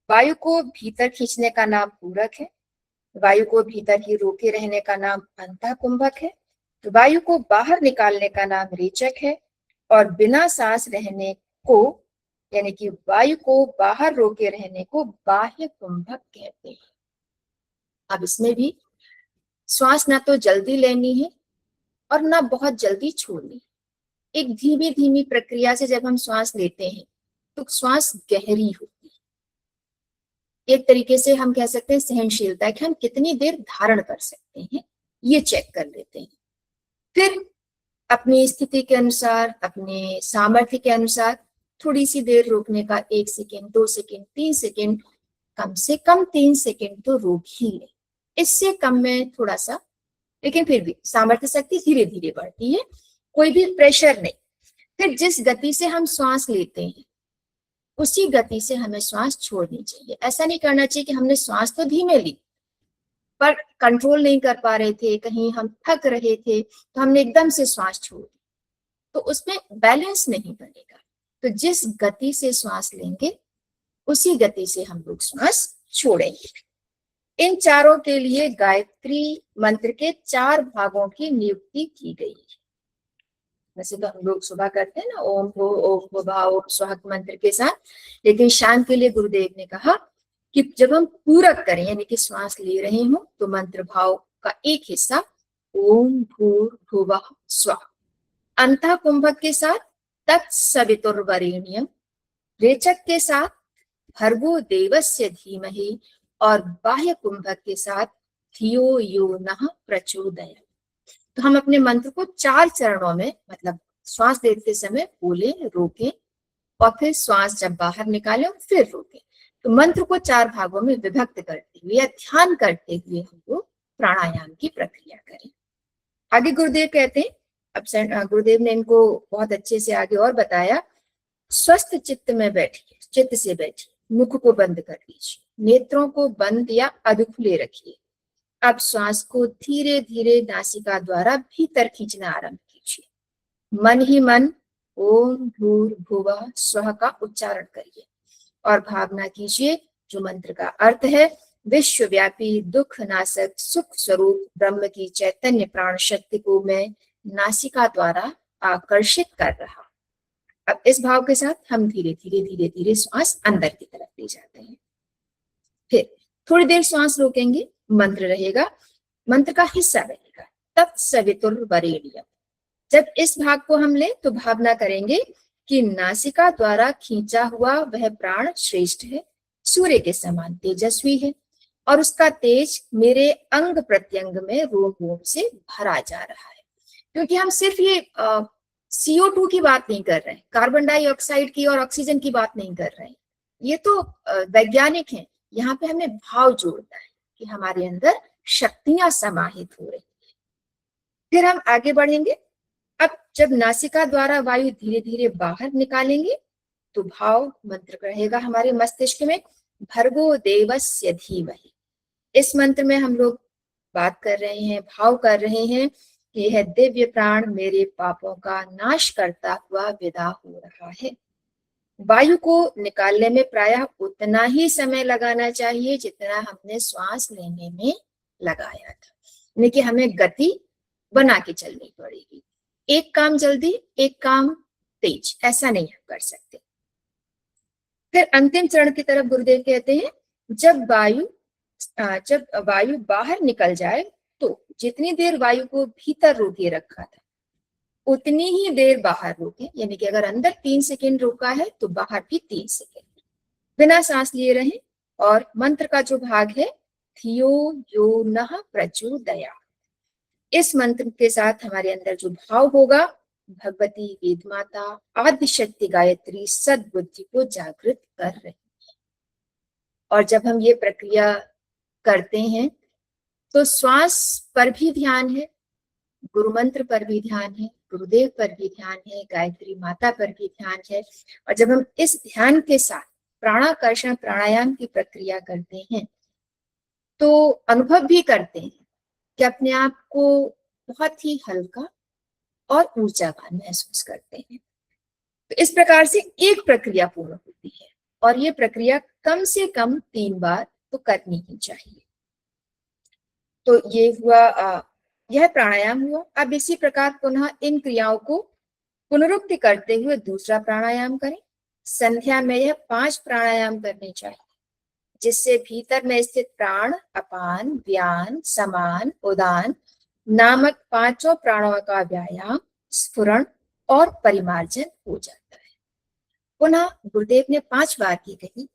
वायु को भीतर खींचने का नाम पूरक है, वायु को भीतर ही रोके रहने का नाम अंतः कुंभक है, वायु को बाहर निकालने का नाम रेचक है, और बिना सांस रहने को, यानी कि वायु को बाहर रोके रहने को बाह्य कुंभक कहते हैं। अब इसमें भी श्वास ना तो जल्दी लेनी है और ना बहुत जल्दी छोड़नी। एक धीमी धीमी प्रक्रिया से जब हम श्वास लेते हैं तो श्वास गहरी होती है। एक तरीके से हम कह सकते हैं सहनशीलता कि हम कितनी देर धारण कर सकते हैं, ये चेक कर लेते हैं। फिर अपनी स्थिति के अनुसार, अपने सामर्थ्य के अनुसार थोड़ी सी देर रोकने का, 1 सेकेंड, 2 सेकेंड, 3 सेकेंड, कम से कम 3 सेकेंड तो रोक ही ले। इससे कम में थोड़ा सा, लेकिन फिर भी सामर्थ्य शक्ति धीरे धीरे बढ़ती है, कोई भी प्रेशर नहीं। फिर जिस गति से हम श्वास लेते हैं उसी गति से हमें श्वास छोड़नी चाहिए। ऐसा नहीं करना चाहिए कि हमने श्वास तो धीमे ली पर कंट्रोल नहीं कर पा रहे थे, कहीं हम थक रहे थे तो हमने एकदम से श्वास छोड़ दी, तो उसमें बैलेंस नहीं बनेगा। तो जिस गति से श्वास लेंगे उसी गति से हम लोग श्वास छोड़ेंगे। इन चारों के लिए गायत्री मंत्र के 4 भागों की नियुक्ति की गई है। वैसे तो हम लोग सुबह करते हैं ना ओम भो ओम भुवा ओम स्वाहा मंत्र के साथ, लेकिन शाम के लिए गुरुदेव ने कहा कि जब हम पूरक करें, यानी कि श्वास ले रहे हो, तो मंत्र भाव का एक हिस्सा ओम भूर्भुवः स्वाहा, अंतः कुंभक के साथ तत्सवितुर्वरेण्यम, रेचक के साथ भर्गो देवस्य धीमहि और बाह्य कुंभक के साथ धियो यो नः प्रचोदयात्। तो हम अपने मंत्र को 4 चरणों में, मतलब श्वास लेते समय बोले, रोकें और फिर श्वास जब बाहर निकालें फिर रोकें। तो मंत्र को 4 भागों में विभक्त करते हुए या ध्यान करते हुए हम लोग प्राणायाम की प्रक्रिया करें। आगे गुरुदेव कहते हैं, अब गुरुदेव ने इनको बहुत अच्छे से आगे और बताया, स्वस्थ चित्त में बैठिए, चित्त से बैठिए, मुख को बंद कर लीजिए, नेत्रों को बंद या अधखुले रखिए। अब श्वास को धीरे धीरे नासिका द्वारा भीतर खींचना आरंभ कीजिए। मन ही मन ओम भूर्भुवः स्वः का उच्चारण करिए और भावना कीजिए जो मंत्र का अर्थ है, विश्वव्यापी दुख नाशक सुख स्वरूप ब्रह्म की चैतन्य प्राण शक्ति को मैं नासिका द्वारा आकर्षित कर रहा। अब इस भाव के साथ हम धीरे धीरे श्वास अंदर की तरफ ले जाते हैं। फिर थोड़ी देर श्वास रोकेंगे, मंत्र रहेगा, मंत्र का हिस्सा रहेगा तत्सवितुर्वरेण्यम। जब इस भाग को हम ले तो भावना करेंगे कि नासिका द्वारा खींचा हुआ वह प्राण श्रेष्ठ है, सूर्य के समान तेजस्वी है और उसका तेज मेरे अंग प्रत्यंग में रोम रोम से भरा जा रहा है। क्योंकि हम सिर्फ ये CO2 की बात नहीं कर रहे हैं, कार्बन डाइऑक्साइड की और ऑक्सीजन की बात नहीं कर रहे हैं, ये तो वैज्ञानिक हैं। यहाँ पे हमें भाव जोड़ना है कि हमारे अंदर शक्तियां समाहित हो रही है। फिर हम आगे बढ़ेंगे। अब जब नासिका द्वारा वायु धीरे धीरे बाहर निकालेंगे तो भाव मंत्र रहेगा हमारे मस्तिष्क में, भर्गो देवस्य धीमहि। इस मंत्र में हम लोग बात कर रहे हैं, भाव कर रहे हैं कि यह दिव्य प्राण मेरे पापों का नाश करता हुआ विदा हो रहा है। वायु को निकालने में प्रायः उतना ही समय लगाना चाहिए जितना हमने श्वास लेने में लगाया था, यानी कि हमें गति बना के चलनी पड़ेगी। एक काम जल्दी, एक काम तेज, ऐसा नहीं हम कर सकते। फिर अंतिम चरण की तरफ गुरुदेव कहते हैं, जब वायु बाहर निकल जाए तो जितनी देर वायु को भीतर रोके रखा था उतनी ही देर बाहर रोके, यानी कि अगर अंदर 3 सेकेंड रोका है तो बाहर भी 3 सेकेंड बिना सांस लिए रहें। और मंत्र का जो भाग है धियो यो नः प्रचोदयात्, इस मंत्र के साथ हमारे अंदर जो भाव होगा, भगवती वेदमाता आदि शक्ति गायत्री सद्बुद्धि को जागृत कर रही है। और जब हम ये प्रक्रिया करते हैं तो श्वास पर भी ध्यान है, गुरु मंत्र पर भी ध्यान है, गुरुदेव पर भी ध्यान है, गायत्री माता पर भी ध्यान है। और जब हम इस ध्यान के साथ प्राणाकर्षण प्राणायाम की प्रक्रिया करते हैं तो अनुभव भी करते हैं कि अपने आप को बहुत ही हल्का और ऊर्जावान महसूस करते हैं। तो इस प्रकार से एक प्रक्रिया पूर्ण होती है और ये प्रक्रिया कम से कम 3 बार तो करनी ही चाहिए। तो ये हुआ, यह प्राणायाम हुआ। अब इसी प्रकार पुनः इन क्रियाओं को पुनरुक्ति करते हुए दूसरा प्राणायाम करें। संध्या में यह 5 प्राणायाम करने चाहिए, जिससे भीतर में स्थित प्राण, अपान, व्यान, समान, उदान नामक पांचों प्राणों का व्यायाम, स्फुरण और परिमार्जन हो जाता है। पुनः गुरुदेव ने 5 बार की कही,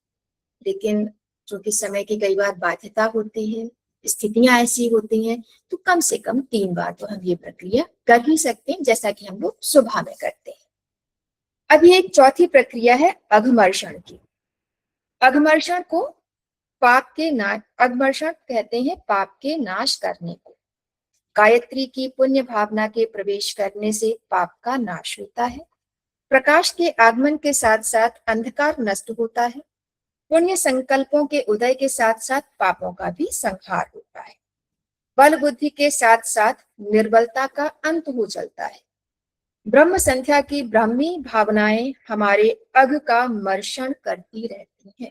लेकिन चूंकि समय की कई बार बाध्यता होती है, स्थितियां ऐसी होती हैं, तो कम से कम 3 बार तो हम ये प्रक्रिया कर ही सकते हैं, जैसा कि हम लोग सुबह में करते हैं। अब ये एक चौथी प्रक्रिया है अघमर्षण की। अघमर्षण को अघमर्षण कहते हैं पाप के नाश करने को। गायत्री की पुण्य भावना के प्रवेश करने से पाप का नाश होता है। प्रकाश के आगमन के साथ साथ अंधकार नष्ट होता है। पुण्य संकल्पों के उदय के साथ साथ पापों का भी संहार होता है। बल बुद्धि के साथ साथ निर्बलता का अंत हो चलता है। ब्रह्म संध्या की ब्राह्मी भावनाएं हमारे अघ का मर्षण करती रहती हैं।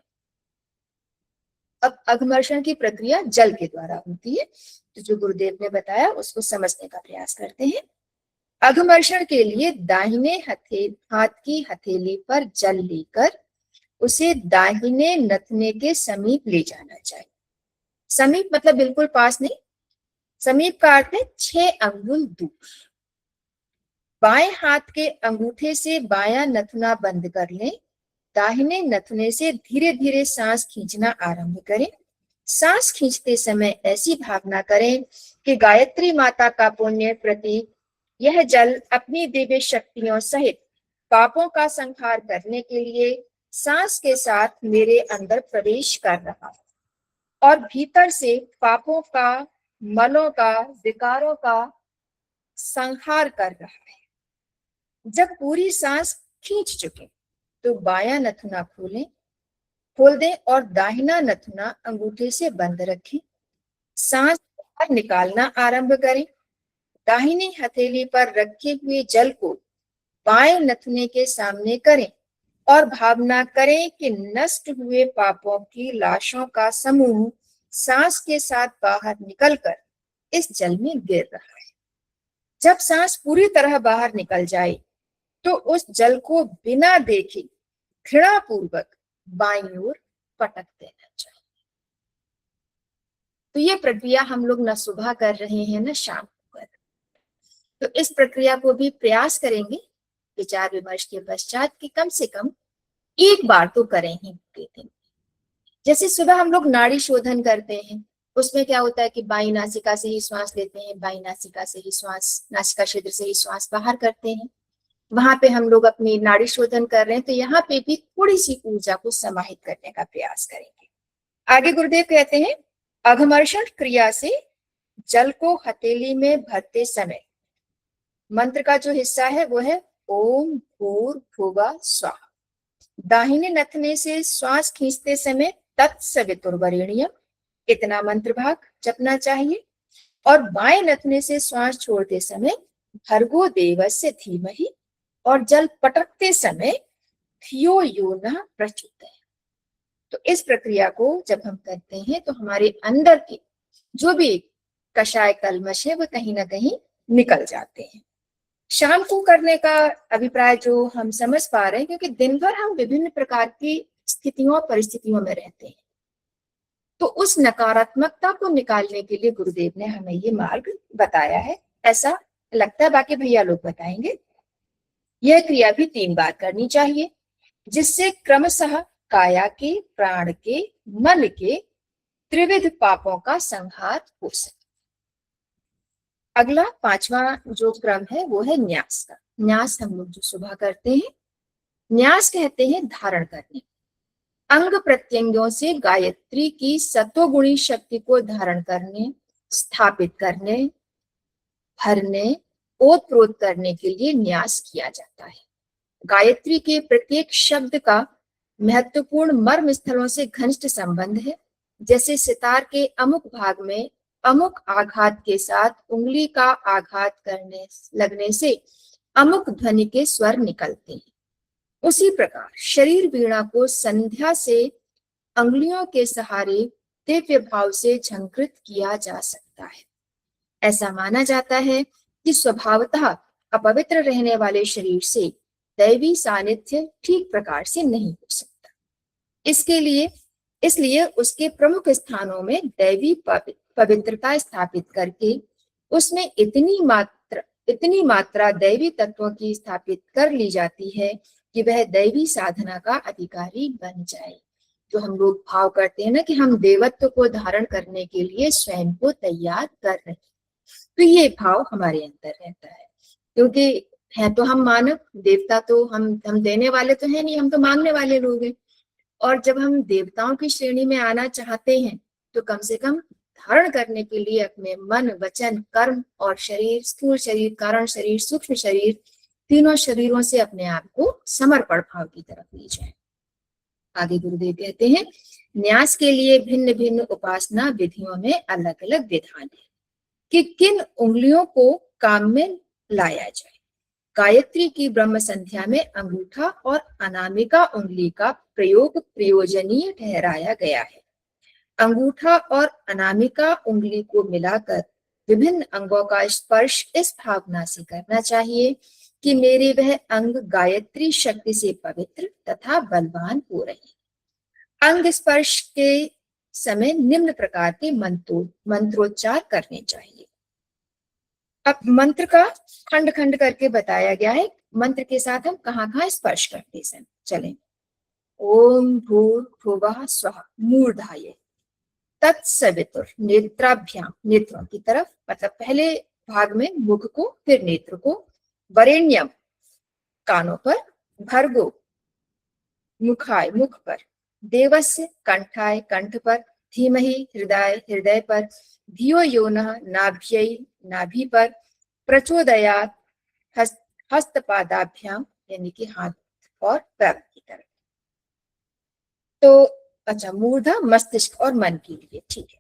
अब अघमर्षण की प्रक्रिया जल के द्वारा होती है, तो जो गुरुदेव ने बताया उसको समझने का प्रयास करते हैं। अघमर्षण के लिए दाहिने हाथ की हथेली पर जल लेकर उसे दाहिने नथने के समीप ले जाना चाहिए। समीप मतलब बिल्कुल पास नहीं, समीप का अर्थ है 6 अंगुल दूर। बाएं हाथ के अंगूठे से बायां नथुना बंद कर लें। दाहिने नथुने से धीरे धीरे सांस खींचना आरंभ करें। सांस खींचते समय ऐसी भावना करें कि गायत्री माता का पुण्य प्रतीक यह जल अपनी दिव्य शक्तियों सहित पापों का संहार करने के लिए सांस के साथ मेरे अंदर प्रवेश कर रहा है और भीतर से पापों का, मलों का, विकारों का संहार कर रहा है। जब पूरी सांस खींच चुके तो बायां नथुना खोल दें और दाहिना नथुना अंगूठे से बंद रखें। सांस बाहर निकालना आरंभ करें। दाहिनी हथेली पर रखे हुए जल को बाएं नथुने के सामने करें और भावना करें कि नष्ट हुए पापों की लाशों का समूह सांस के साथ बाहर निकलकर इस जल में गिर रहा है। जब सांस पूरी तरह बाहर निकल जाए तो उस जल को बिना देखे घृणा पूर्वक बाईं ओर पटक देना चाहिए। तो ये प्रक्रिया हम लोग न सुबह कर रहे हैं न शाम को कर, तो इस प्रक्रिया को भी प्रयास करेंगे विचार विमर्श के पश्चात कि कम से कम एक बार तो करें ही दिन। जैसे सुबह हम लोग नाड़ी शोधन करते हैं, उसमें क्या होता है कि बाईं नासिका से ही श्वास लेते हैं, बाईं नासिका से ही श्वास, नासिका क्षेत्र से ही श्वास बाहर करते हैं। वहां पे हम लोग अपनी नाड़ी शोधन कर रहे हैं, तो यहाँ पे भी थोड़ी सी ऊर्जा को समाहित करने का प्रयास करेंगे। आगे गुरुदेव कहते हैं अघमर्षण क्रिया से जल को हथेली में भरते समय मंत्र का जो हिस्सा है वो है ओम भूर्भुवः स्वाहा। दाहिने नथने से श्वास खींचते समय तत्सवितुर्वरेण्यम इतना मंत्र भाग जपना चाहिए और बाएं नथने से श्वास छोड़ते समय भर्गो देवस्य धीमहि और जल पटकते समय धियो यो नः प्रचोदयात्। तो इस प्रक्रिया को जब हम करते हैं तो हमारे अंदर के जो भी कषाय कल्मश है वो कहीं ना कहीं निकल जाते हैं। शाम को करने का अभिप्राय जो हम समझ पा रहे हैं, क्योंकि दिन भर हम विभिन्न प्रकार की स्थितियों और परिस्थितियों में रहते हैं, तो उस नकारात्मकता को निकालने के लिए गुरुदेव ने हमें ये मार्ग बताया है, ऐसा लगता है। बाकी भैया लोग बताएंगे। यह क्रिया भी 3 बार करनी चाहिए, जिससे क्रमशः काया के, प्राण के, मन के त्रिविध पापों का संहार हो सके। अगला 5वां जो क्रम है वो है न्यास का। न्यास हम लोग जो सुबह करते हैं, न्यास कहते हैं धारण करने। अंग प्रत्यंगों से गायत्री की सत्वगुणी शक्ति को धारण करने, स्थापित करने, भरने, ओतप्रोत करने के लिए न्यास किया जाता है। गायत्री के प्रत्येक शब्द का महत्वपूर्ण मर्म स्थलों से घनिष्ठ संबंध है। जैसे सितार के अमुक भाग में अमुक आघात के साथ उंगली का आघात करने लगने से अमुक ध्वनि के स्वर निकलते हैं, उसी प्रकार शरीर वीणा को संध्या से अंगुलियों के सहारे दिव्य भाव से झंकृत किया जा सकता है। ऐसा माना जाता है कि स्वभावतः अपवित्र रहने वाले शरीर से दैवी सानिध्य ठीक प्रकार से नहीं हो सकता। इसलिए उसके प्रमुख स्थानों में दैवी पवित्रता स्थापित करके उसमें इतनी मात्रा दैवी तत्वों की स्थापित कर ली जाती है कि वह दैवी साधना का अधिकारी बन जाए। जो हम लोग भाव करते हैं ना कि हम देवत्व को धारण करने के लिए स्वयं को तैयार कर रहे हैं, तो ये भाव हमारे अंदर रहता है। क्योंकि है तो हम मानव, देवता तो हम देने वाले तो है नहीं, हम तो मांगने वाले लोग हैं। और जब हम देवताओं की श्रेणी में आना चाहते हैं तो कम से कम धारण करने के लिए अपने मन, वचन, कर्म और शरीर, स्थूल शरीर, कारण शरीर, सूक्ष्म शरीर, तीनों शरीरों से अपने आप को समर्पण भाव की तरफ ले जाए। आगे गुरुदेव कहते हैं, न्यास के लिए भिन्न भिन्न उपासना विधियों में अलग अलग विधान है कि किन उंगलियों को काम में लाया जाए। गायत्री की ब्रह्म संध्या में अंगूठा और अनामिका उंगली का प्रयोग प्रयोजनीय ठहराया गया है। अंगूठा और अनामिका उंगली को मिलाकर विभिन्न अंगों का स्पर्श इस भावना से करना चाहिए कि मेरे वह अंग गायत्री शक्ति से पवित्र तथा बलवान हो रहे। अंग स्पर्श के समय निम्न प्रकार के मंत्रोच्चार करने चाहिए। अब मंत्र का खंड खंड करके बताया गया है, मंत्र के साथ हम कहाँ कहाँ स्पर्श करते हैं। चलें। ओम भूर्भुवः स्वः मूर्धाये तत्सवितुर नेत्राभ्याम, नेत्रों की तरफ, मतलब पहले भाग में मुख को, फिर नेत्र को, वरेण्यम कानों पर, भर्गो मुखाय मुख पर, देवस्य कंठाय कंठ पर, धीमहि हृदय हृदय पर, धियो योनः नाभ्यै नाभि पर, प्रचोदयात् हस्तपादाभ्याम यानी कि हाथ और पैर की तरफ। तो अच्छा, मूर्धा मस्तिष्क और मन के लिए, ठीक है।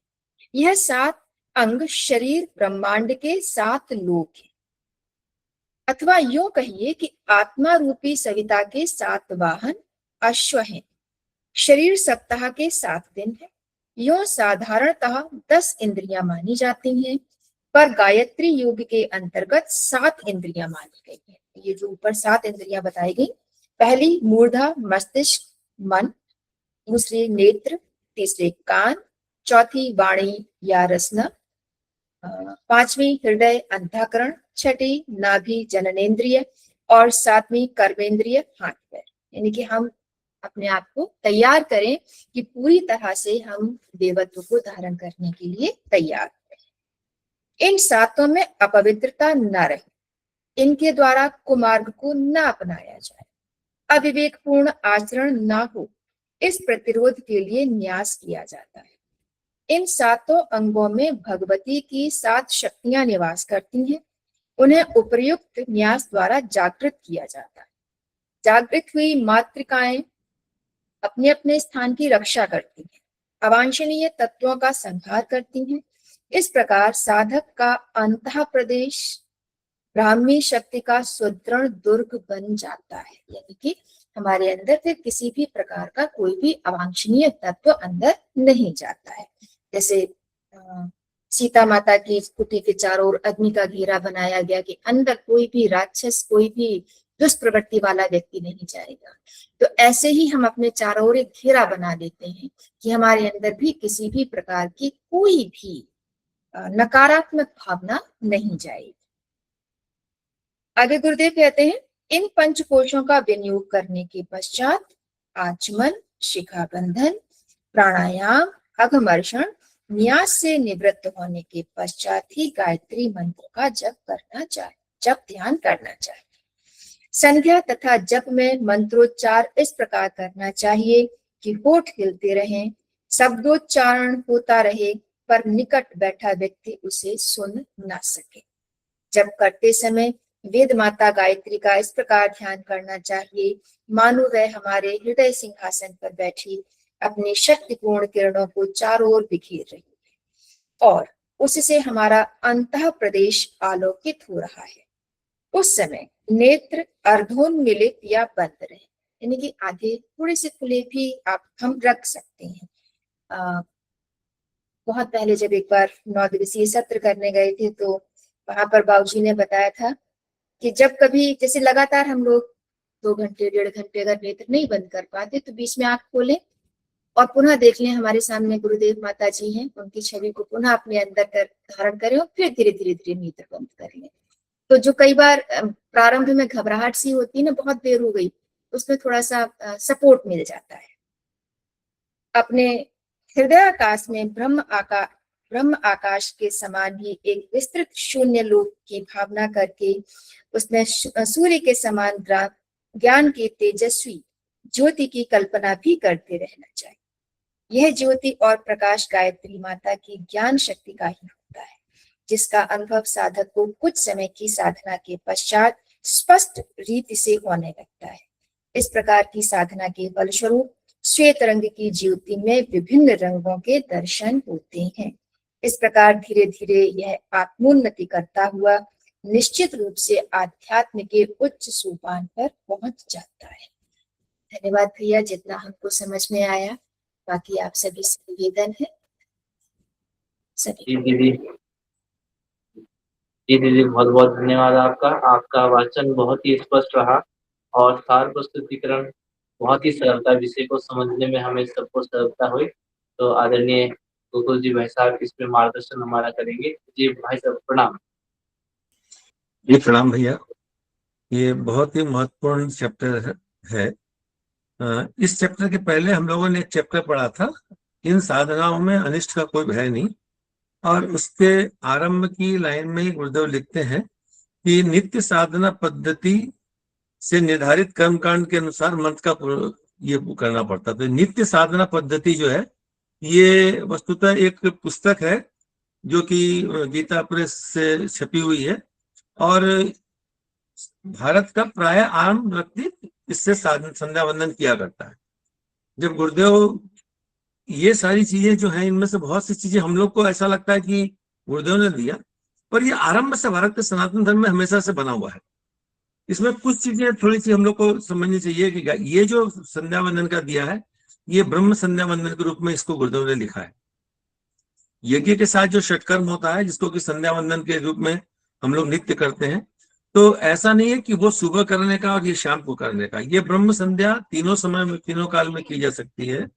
यह 7 अंग शरीर ब्रह्मांड के 7 लोक हैं, अथवा यूं कहिए कि आत्मा रूपी सविता के 7 वाहन अश्व हैं। शरीर सप्ताह के 7 दिन है। यूं साधारणतः 10 इंद्रियां मानी जाती हैं, पर गायत्री योग के अंतर्गत 7 इंद्रियां मानी गई हैं। ये जो ऊपर 7 इंद्रियां बताई गई, पहली मूर्धा मस्तिष्क मन, दूसरी नेत्र, तीसरे कान, चौथी वाणी या रसना, पांचवी हृदय अंतःकरण, छठी नाभि जननेन्द्रिय और 7वीं कर्मेंद्रिय हाथ पैर। यानी कि हम अपने आप को तैयार करें कि पूरी तरह से हम देवत्व को धारण करने के लिए तैयार हैं। इन 7 में अपवित्रता न रहे, इनके द्वारा कुमार्ग को न अपनाया जाए, अविवेकपूर्ण आचरण न हो, इस प्रतिरोध के लिए न्यास किया जाता है। इन 7 अंगों में भगवती की 7 शक्तियां निवास करती हैं। उन्हें उपयुक्त न्यास द्वारा जागृत किया जाता है। जागृत हुई मातृकाएं अपने अपने स्थान की रक्षा करती हैं, अवांछनीय तत्वों का संहार करती हैं। इस प्रकार साधक का अंतः प्रदेश ब्राह्मी शक्ति का सुदृढ़ दुर्ग बन जाता है। यानी कि हमारे अंदर फिर किसी भी प्रकार का कोई भी अवांछनीय तत्व अंदर नहीं जाता है। जैसे सीता माता की कुटी के चारों ओर अग्नि का घेरा बनाया गया कि अंदर कोई भी राक्षस, कोई भी दुष्प्रवृत्ति वाला व्यक्ति नहीं जाएगा। तो ऐसे ही हम अपने चारों ओर एक घेरा बना देते हैं कि हमारे अंदर भी किसी भी प्रकार की कोई भी नकारात्मक भावना नहीं जाएगी। आगे गुरुदेव कहते हैं, इन पंचकोशों का विनियोग करने के पश्चात आचमन, शिखाबंधन, प्राणायाम, अघमर्षण, न्यास से निवृत्त होने के पश्चात ही गायत्री मंत्र का जप ध्यान करना चाहिए। संध्या तथा जप में मंत्रोच्चार इस प्रकार करना चाहिए कि होठ हिलते रहें, शब्दोच्चारण होता रहे, पर निकट बैठा व्यक्ति उसे सुन न सके। जप करते समय वेद माता गायत्री का इस प्रकार ध्यान करना चाहिए मानो वह हमारे हृदय सिंहासन पर बैठी अपनी शक्तिपूर्ण किरणों को चारों ओर बिखेर रही है और उससे हमारा अंतः प्रदेश आलोकित हो रहा है। उस समय नेत्र अर्धोन्मिलित या बंद रहे, यानी कि आधे थोड़े से खुले भी हम रख सकते हैं। बहुत पहले जब एक बार 9 दिवसीय सत्र करने गए थे तो वहां पर बाबूजी ने बताया था कि जब कभी जैसे लगातार हम लोग 2 घंटे 1.5 घंटे अगर नेत्र नहीं बंद कर पाते तो बीच में आंख खोलें और पुनः देख लें हमारे सामने गुरुदेव माता जी हैं, उनकी छवि को पुनः अपने अंदर कर धारण करें और फिर धीरे धीरे धीरे नेत्र बंद कर लें। तो जो कई बार प्रारंभ में घबराहट सी होती है ना, बहुत देर हो गई, उसमें थोड़ा सा सपोर्ट मिल जाता है। अपने हृदय आकाश में ब्रह्म आकाश के समान ही एक विस्तृत शून्य लोक की भावना करके उसमें सूर्य के समान ज्ञान के तेजस्वी ज्योति की कल्पना भी करते रहना चाहिए। यह ज्योति और प्रकाश गायत्री माता की ज्ञान शक्ति का ही होता है, जिसका अनुभव साधक को कुछ समय की साधना के पश्चात स्पष्ट रीति से होने लगता है। इस प्रकार की साधना के फलस्वरूप श्वेत रंग की ज्योति में विभिन्न रंगों के दर्शन होते हैं। इस प्रकार धीरे धीरे यह आत्मोन्नति करता हुआ निश्चित रूप से आध्यात्म के उच्च सोपान पर पहुंच जाता है। धन्यवाद भैया, जितना हमको समझ में आया। बाकी आप सभी से निवेदन है सभी। जी दीदी, बहुत बहुत धन्यवाद आपका। आपका वाचन बहुत ही स्पष्ट रहा और सार प्रस्तुतिकरण बहुत ही सरलता, विषय को समझने में हमें सबको सरलता हुई। तो आदरणीय गोकुल जी भाई साहब इसमें मार्गदर्शन हमारा करेंगे। जी भाई साहब प्रणाम। जी प्रणाम भैया। ये बहुत ही महत्वपूर्ण चैप्टर है। इस चैप्टर के पहले हम लोगों ने एक चैप्टर पढ़ा था, इन साधनाओं में अनिष्ट का कोई भय नहीं, और उसके आरंभ की लाइन में ही गुरुदेव लिखते हैं कि नित्य साधना पद्धति से निर्धारित कर्मकांड के अनुसार मंत्र का ये करना पड़ता। तो नित्य साधना पद्धति जो है ये वस्तुतः एक पुस्तक है जो कि गीता प्रेस से छपी हुई है, और भारत का प्राय आम व्यक्ति इससे संध्या वंदन किया करता है। जब गुरुदेव ये सारी चीजें जो हैं, इनमें से बहुत सी चीजें हम लोग को ऐसा लगता है कि गुरुदेव ने दिया, पर ये आरंभ से भारत के सनातन धर्म में हमेशा से बना हुआ है। इसमें कुछ चीजें थोड़ी सी हम लोग को समझनी चाहिए कि ये जो संध्या वंदन का दिया है, ये ब्रह्म संध्या वंदन के रूप में इसको गुरुदेव ने लिखा है। यज्ञ के साथ जो षटकर्म होता है, जिसको कि संध्या वंदन के रूप में हम लोग नित्य करते हैं, तो ऐसा नहीं है कि वो सुबह करने का और ये शाम को करने का। ये ब्रह्म संध्या तीनों समय में, तीनों काल में की जा सकती है,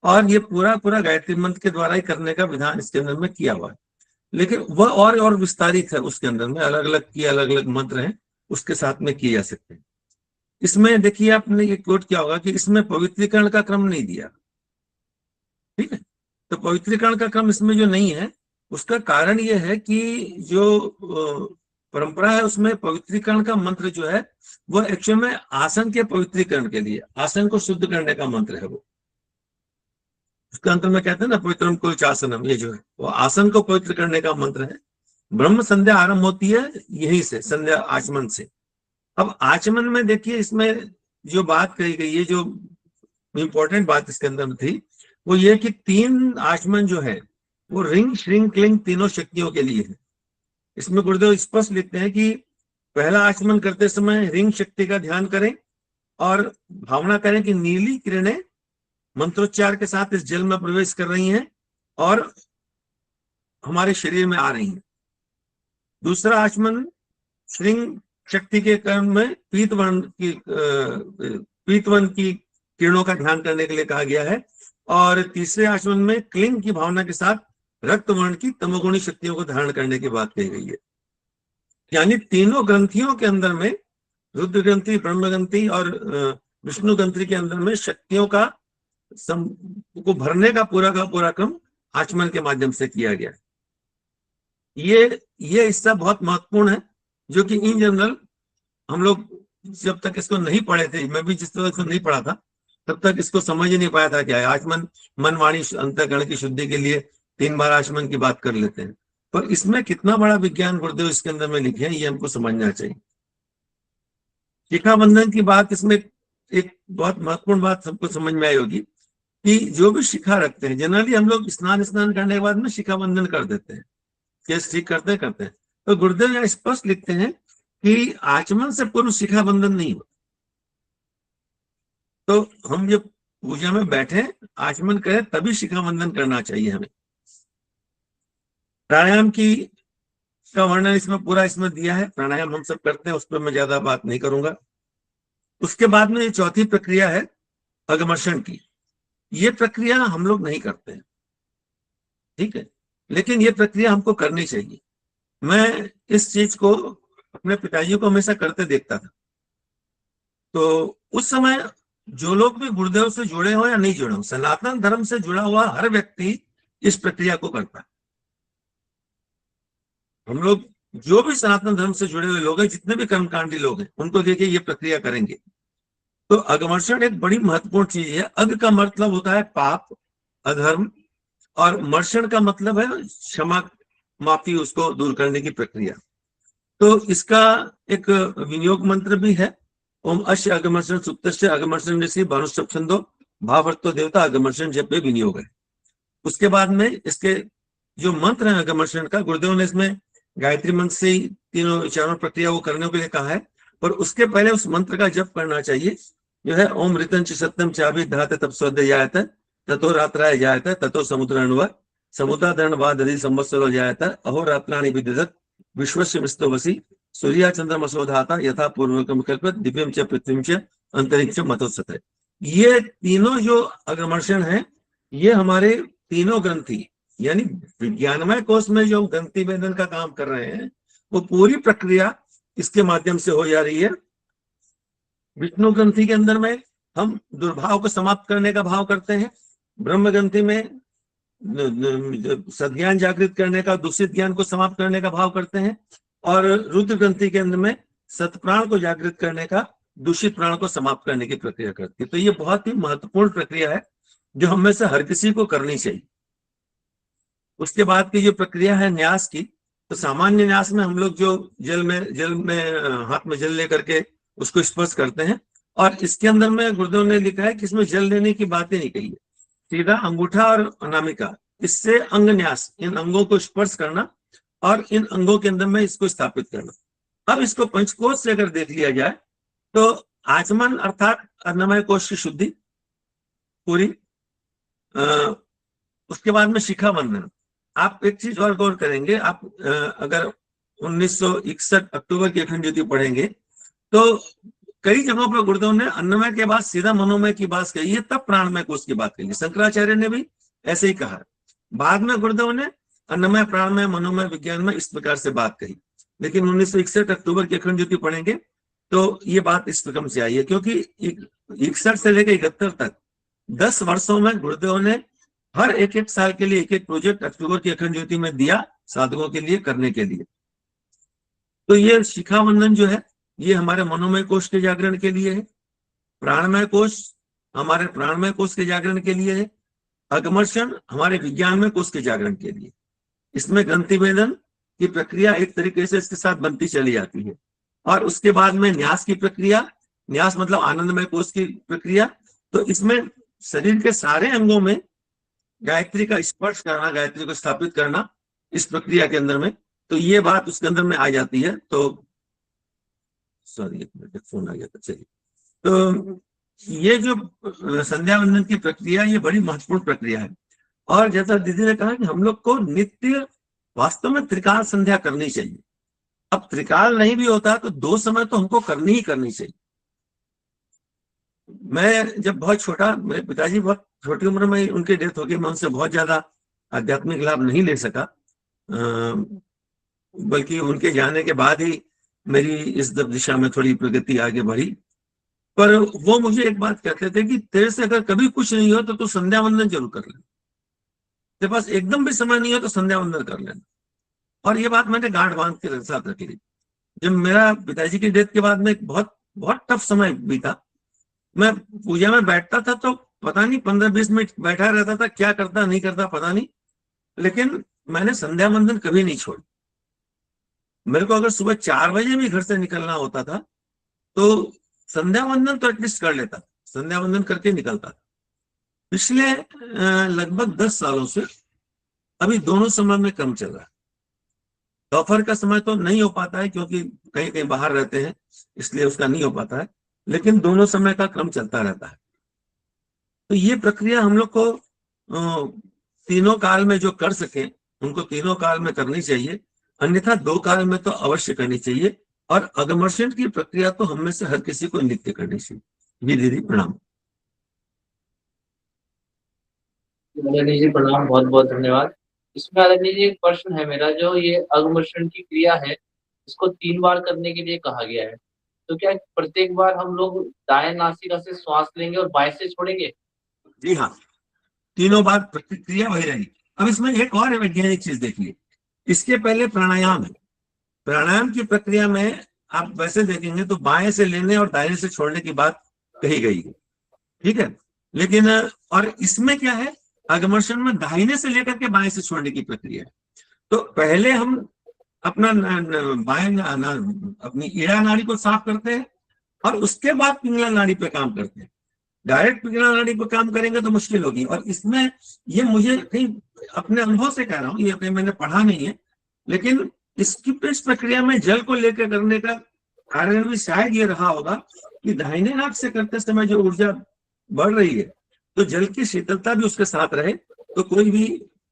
और ये पूरा गायत्री मंत्र के द्वारा ही करने का विधान इसके अंदर में किया हुआ है। लेकिन वह और विस्तारित है, उसके अंदर में अलग अलग मंत्र हैं, उसके साथ में किए जा सकते हैं। इसमें देखिए, आपने ये कोट किया होगा कि इसमें पवित्रीकरण का क्रम नहीं दिया, ठीक है। तो पवित्रीकरण का क्रम इसमें जो नहीं है, उसका कारण ये है कि जो परंपरा है उसमें पवित्रीकरण का मंत्र जो है वो एक्चुअल में आसन के पवित्रीकरण के लिए, आसन को शुद्ध करने का मंत्र है। वो उसके अंतर में कहते हैं ना, पवित्रम को चासनम, ये जो है वो आसन को पवित्र करने का मंत्र है। ब्रह्म संध्या आरंभ होती है यहीं से, संध्या आचमन से। अब आचमन में देखिए, इसमें जो बात कही गई है, जो इंपॉर्टेंट बात इसके अंदर में थी, वो ये कि 3 आचमन जो है वो रिंग श्रिंग क्लिंग तीनों शक्तियों के लिए है। इसमें गुरुदेव स्पष्ट लिखते हैं कि पहला आचमन करते समय रिंग शक्ति का ध्यान करें और भावना करें कि नीली किरणें मंत्रोच्चार के साथ इस जल में प्रवेश कर रही हैं और हमारे शरीर में आ रही हैं। दूसरा आचमन श्रिंग शक्ति के कर्म में पीतवर्ण की किरणों का ध्यान करने के लिए कहा गया है, और तीसरे आचमन में क्लिंग की भावना के साथ रक्त वर्ण की तमोगुणी शक्तियों को धारण करने की बात कही गई है। यानी तीनों ग्रंथियों के अंदर में, रुद्र ग्रंथि, ब्रह्म ग्रंथि और विष्णु ग्रंथि के अंदर में शक्तियों का को भरने का पूरा क्रम आचमन के माध्यम से किया गया। ये हिस्सा बहुत महत्वपूर्ण है, जो कि इन जनरल हम लोग जब तक इसको नहीं पढ़े थे, मैं भी जिस तरह से नहीं पढ़ा था, तब तक इसको समझ ही नहीं पाया था क्या है आचमन। मन वाणी अंतःकरण की शुद्धि के लिए 3 बार आचमन की बात कर लेते हैं, पर इसमें कितना बड़ा विज्ञान गुरुदेव इसके अंदर में लिखे हैं, ये हमको समझना चाहिए। शिखा बंधन की बात, इसमें एक बहुत महत्वपूर्ण बात सबको समझ में आई होगी कि जो भी शिखा रखते हैं, जनरली हम लोग स्नान करने के बाद में शिखा बंधन कर देते हैं, केस ठीक करते हैं। तो गुरुदेव यहाँ स्पष्ट लिखते हैं कि आचमन से पूर्व शिखा बंधन नहीं होता। तो हम जब पूजा में बैठे, आचमन करें, तभी शिखा बंधन करना चाहिए हमें। प्राणायाम का वर्णन इसमें दिया है। प्राणायाम हम सब करते हैं, उस पर मैं ज्यादा बात नहीं करूंगा। उसके बाद में चौथी प्रक्रिया है अगमर्षण की। ये प्रक्रिया हम लोग नहीं करते हैं, ठीक है, लेकिन ये प्रक्रिया हमको करनी चाहिए। मैं इस चीज को अपने पिताजी को हमेशा करते देखता था। तो उस समय जो लोग भी गुरुदेव से जुड़े हो या नहीं जुड़े हो, सनातन धर्म से जुड़ा हुआ हर व्यक्ति इस प्रक्रिया को करता है। हम लोग जो भी सनातन धर्म से जुड़े हुए लोग हैं, जितने भी कर्मकांडी लोग हैं, उनको देखिए ये प्रक्रिया करेंगे। तो अगमर्षण एक बड़ी महत्वपूर्ण चीज है। अग का मतलब होता है पाप, अधर्म, और मर्षण का मतलब है क्षमा, माफी, उसको दूर करने की प्रक्रिया। तो इसका एक विनियोग मंत्र भी है, ओम अश्य अगमर्षण सुप्तस्य अगमर्षण ऋषि भानुष्टभ छंदो भावर्तो देवता अगमर्षण जप पे विनियोग है। उसके बाद में इसके जो मंत्र है अगमर्षण का, गुरुदेव ने इसमें गायत्री मंत्र से ही तीनों उच्चारण प्रक्रिया वो करने के लिए कहा है, पर उसके पहले उस मंत्र का जप करना चाहिए, जो है ओम ऋतं च सत्यम चाभि धात तपस्वद्य जायत ततो रात्राय जायत ततो समुद्रान्व समुद्राधरण वादधि संवत्सरो जायत अहोरात्राणि विदधत विश्वस्य विस्तवसि सूर्या चंद्रमसोधाता यथा पूर्वकम कल्पत दिव्यम च पृथ्वीम च अंतरिक्षम मतोत्सत। ये तीनों जो अगमर्षण है, ये हमारे तीनों ग्रंथि यानी विज्ञानमय कोश में जो ग्रंथि वेदन का काम कर रहे हैं, वो पूरी प्रक्रिया इसके माध्यम से हो जा रही है। विष्णु ग्रंथि के अंदर में हम दुर्भाव को समाप्त करने का भाव करते हैं, ब्रह्म ग्रंथि में सद्ज्ञान जागृत करने का, दूषित ज्ञान को समाप्त करने का भाव करते हैं, और रुद्र ग्रंथि के अंदर में सतप्राण को जागृत करने का, दूषित प्राण को समाप्त करने की प्रक्रिया करती है। तो ये बहुत ही महत्वपूर्ण प्रक्रिया है जो हम में से हर किसी को करनी चाहिए। उसके बाद की जो प्रक्रिया है न्यास की, तो सामान्य न्यास में हम लोग जो जल में हाथ में जल लेकर के उसको स्पर्श करते हैं, और इसके अंदर में गुरुदेव ने लिखा है कि इसमें जल लेने की बातें नहीं कही है, सीधा अंगूठा और अनामिका, इससे अंग न्यास, इन अंगों को स्पर्श करना और इन अंगों के अंदर में इसको स्थापित करना। अब इसको पंचकोश से अगर देख लिया जाए तो आचमन अर्थात अन्नमय कोश की शुद्धि पूरी, उसके बाद में शिखा बंधन। आप एक चीज और गौर करेंगे, आप अगर 1961 अक्टूबर की अखंड ज्योति पढ़ेंगे तो कई जगहों पर गुरुदेव ने अन्नमय के बाद सीधा मनोमय की बात कही है, तब प्राणमय कोश की बात कही है। शंकराचार्य ने भी ऐसे ही कहा। बाद में गुरुदेव ने अन्नमय, प्राणमय, मनोमय, विज्ञानमय इस प्रकार से बात कही, लेकिन 1961 अक्टूबर की अखंड ज्योति पढ़ेंगे तो ये बात इस प्रकार से आई है, क्योंकि 61 से लेकर 71 तक 10 वर्षों में गुरुदेव ने हर एक साल के लिए एक प्रोजेक्ट अक्टूबर की अखंड ज्योति में दिया साधकों के लिए करने के लिए। तो ये शिखा बंधन जो है ये हमारे मनोमय कोश के जागरण के लिए है, प्राणमय कोश हमारे प्राणमय कोश के जागरण के लिए है, अगमर्षण हमारे विज्ञानमय कोश के जागरण के लिए। इसमें ग्रंथि वेदन की प्रक्रिया एक तरीके से इसके साथ बनती चली जाती है, और उसके बाद में न्यास की प्रक्रिया, न्यास मतलब आनंदमय कोश की प्रक्रिया। तो इसमें शरीर के सारे अंगों में गायत्री का स्पर्श करना, गायत्री को स्थापित करना इस प्रक्रिया के अंदर में, तो ये बात उसके अंदर में आ जाती है। तो सॉरी, एक मिनट, फोन आ गया था, चलिए। तो ये जो संध्या वंदन की प्रक्रिया, ये बड़ी महत्वपूर्ण प्रक्रिया है। और जैसा दीदी ने कहा कि हम लोग को नित्य वास्तव में त्रिकाल संध्या करनी चाहिए। अब त्रिकाल नहीं भी होता तो 2 समय तो हमको करनी ही करनी चाहिए। मैं जब बहुत छोटा, मेरे पिताजी बहुत छोटी उम्र में उनकी डेथ हो गई, मैं उनसे बहुत ज्यादा आध्यात्मिक लाभ नहीं ले सका, बल्कि उनके जाने के बाद ही मेरी इस दिशा में थोड़ी प्रगति आगे बढ़ी। पर वो मुझे एक बात कहते थे कि तेरे से अगर कभी कुछ नहीं हो तो तू संध्या वंदन जरूर कर लेना, तेरे पास एकदम भी समय नहीं हो तो संध्या वंदन कर लेना। और ये बात मैंने गांठ बांध के साथ रखी थी। जब मेरा पिताजी की डेथ के बाद में बहुत बहुत टफ समय बीता, मैं पूजा में बैठता था तो पता नहीं 15-20 मिनट बैठा रहता था, क्या करता नहीं करता पता नहीं, लेकिन मैंने संध्या वंदन कभी नहीं छोड़ी। मेरे को अगर सुबह 4 बजे भी घर से निकलना होता था तो संध्या वंदन तो एटलीस्ट कर लेता, संध्या वंदन करके निकलता था। पिछले लगभग 10 सालों से अभी दोनों समय में कम चल रहा है। दोपहर का समय तो नहीं हो पाता है क्योंकि कहीं कहीं बाहर रहते हैं, इसलिए उसका नहीं हो पाता है, लेकिन दोनों समय का क्रम चलता रहता है। तो ये प्रक्रिया हम लोग को तीनों काल में जो कर सके उनको तीनों काल में करनी चाहिए, अन्यथा 2 काल में तो अवश्य करनी चाहिए। और अगमर्षण की प्रक्रिया तो हम में से हर किसी को नित्य करनी चाहिए। जी दीदी, प्रणाम। आदरणीय जी प्रणाम, बहुत बहुत धन्यवाद। इसमें आदरणीय जी एक प्रश्न है मेरा, जो ये अघमर्षण की क्रिया है, इसको 3 बार करने के लिए कहा गया है। तो क्या प्रत्येक बार हम लोग दाएं नासिका से श्वास लेंगे और बाएं से छोड़ेंगे? जी हाँ, तीनों बार प्रतिक्रिया वही रहेगी। अब इसमें एक और वैज्ञानिक चीज देखिए, इसके पहले प्राणायाम है। प्राणायाम की प्रक्रिया में आप वैसे देखेंगे तो बाएं से लेने और दाएं से छोड़ने की बात कही गई है, ठीक है। लेकिन और इसमें क्या है, अगमर्षण में दाहिने से लेकर के बाएं से छोड़ने की प्रक्रिया है। तो पहले हम अपना बाएं अपनी ईड़ा नाड़ी को साफ करते हैं और उसके बाद पिंगला नाड़ी पे काम करते हैं। डायरेक्ट पिंगला नाड़ी पे काम करेंगे तो मुश्किल होगी। और इसमें ये मुझे कहीं अपने अनुभव से कह रहा हूँ, ये मैंने पढ़ा नहीं है, लेकिन इस प्रक्रिया में जल को लेकर करने का कारण भी शायद ये रहा होगा कि दाहिने हाथ से करते समय जो ऊर्जा बढ़ रही है, तो जल की शीतलता भी उसके साथ रहे, तो कोई भी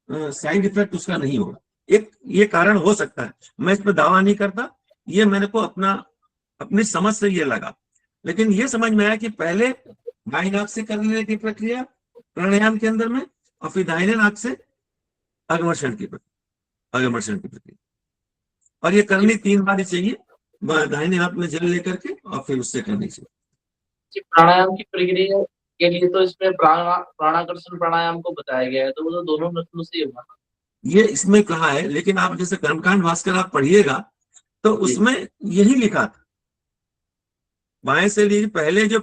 साइड इफेक्ट उसका नहीं होगा। एक ये कारण हो सकता है, मैं इस पर दावा नहीं करता, ये मेरे को अपनी समझ से ये लगा। लेकिन ये समझ में आया कि पहले बाएं नाक से करने की प्रक्रिया प्राणायाम के अंदर में, और फिर दाहिने नाक से अगमर्षण की प्रक्रिया, और ये करनी 3 बार ही चाहिए, दाहिने हाथ में जल लेकर के और फिर उससे करनी चाहिए। प्राणायाम की प्रक्रिया के लिए तो इसमें प्राणाकर्षण प्राणायाम को बताया गया है, तो वो तो दोनों नथनों से ही होगा। ये इसमें कहा है, लेकिन आप जैसे कर्मकांड भास्कर आप पढ़िएगा तो उसमें यही लिखा था, बाएं से लीजिए पहले, जो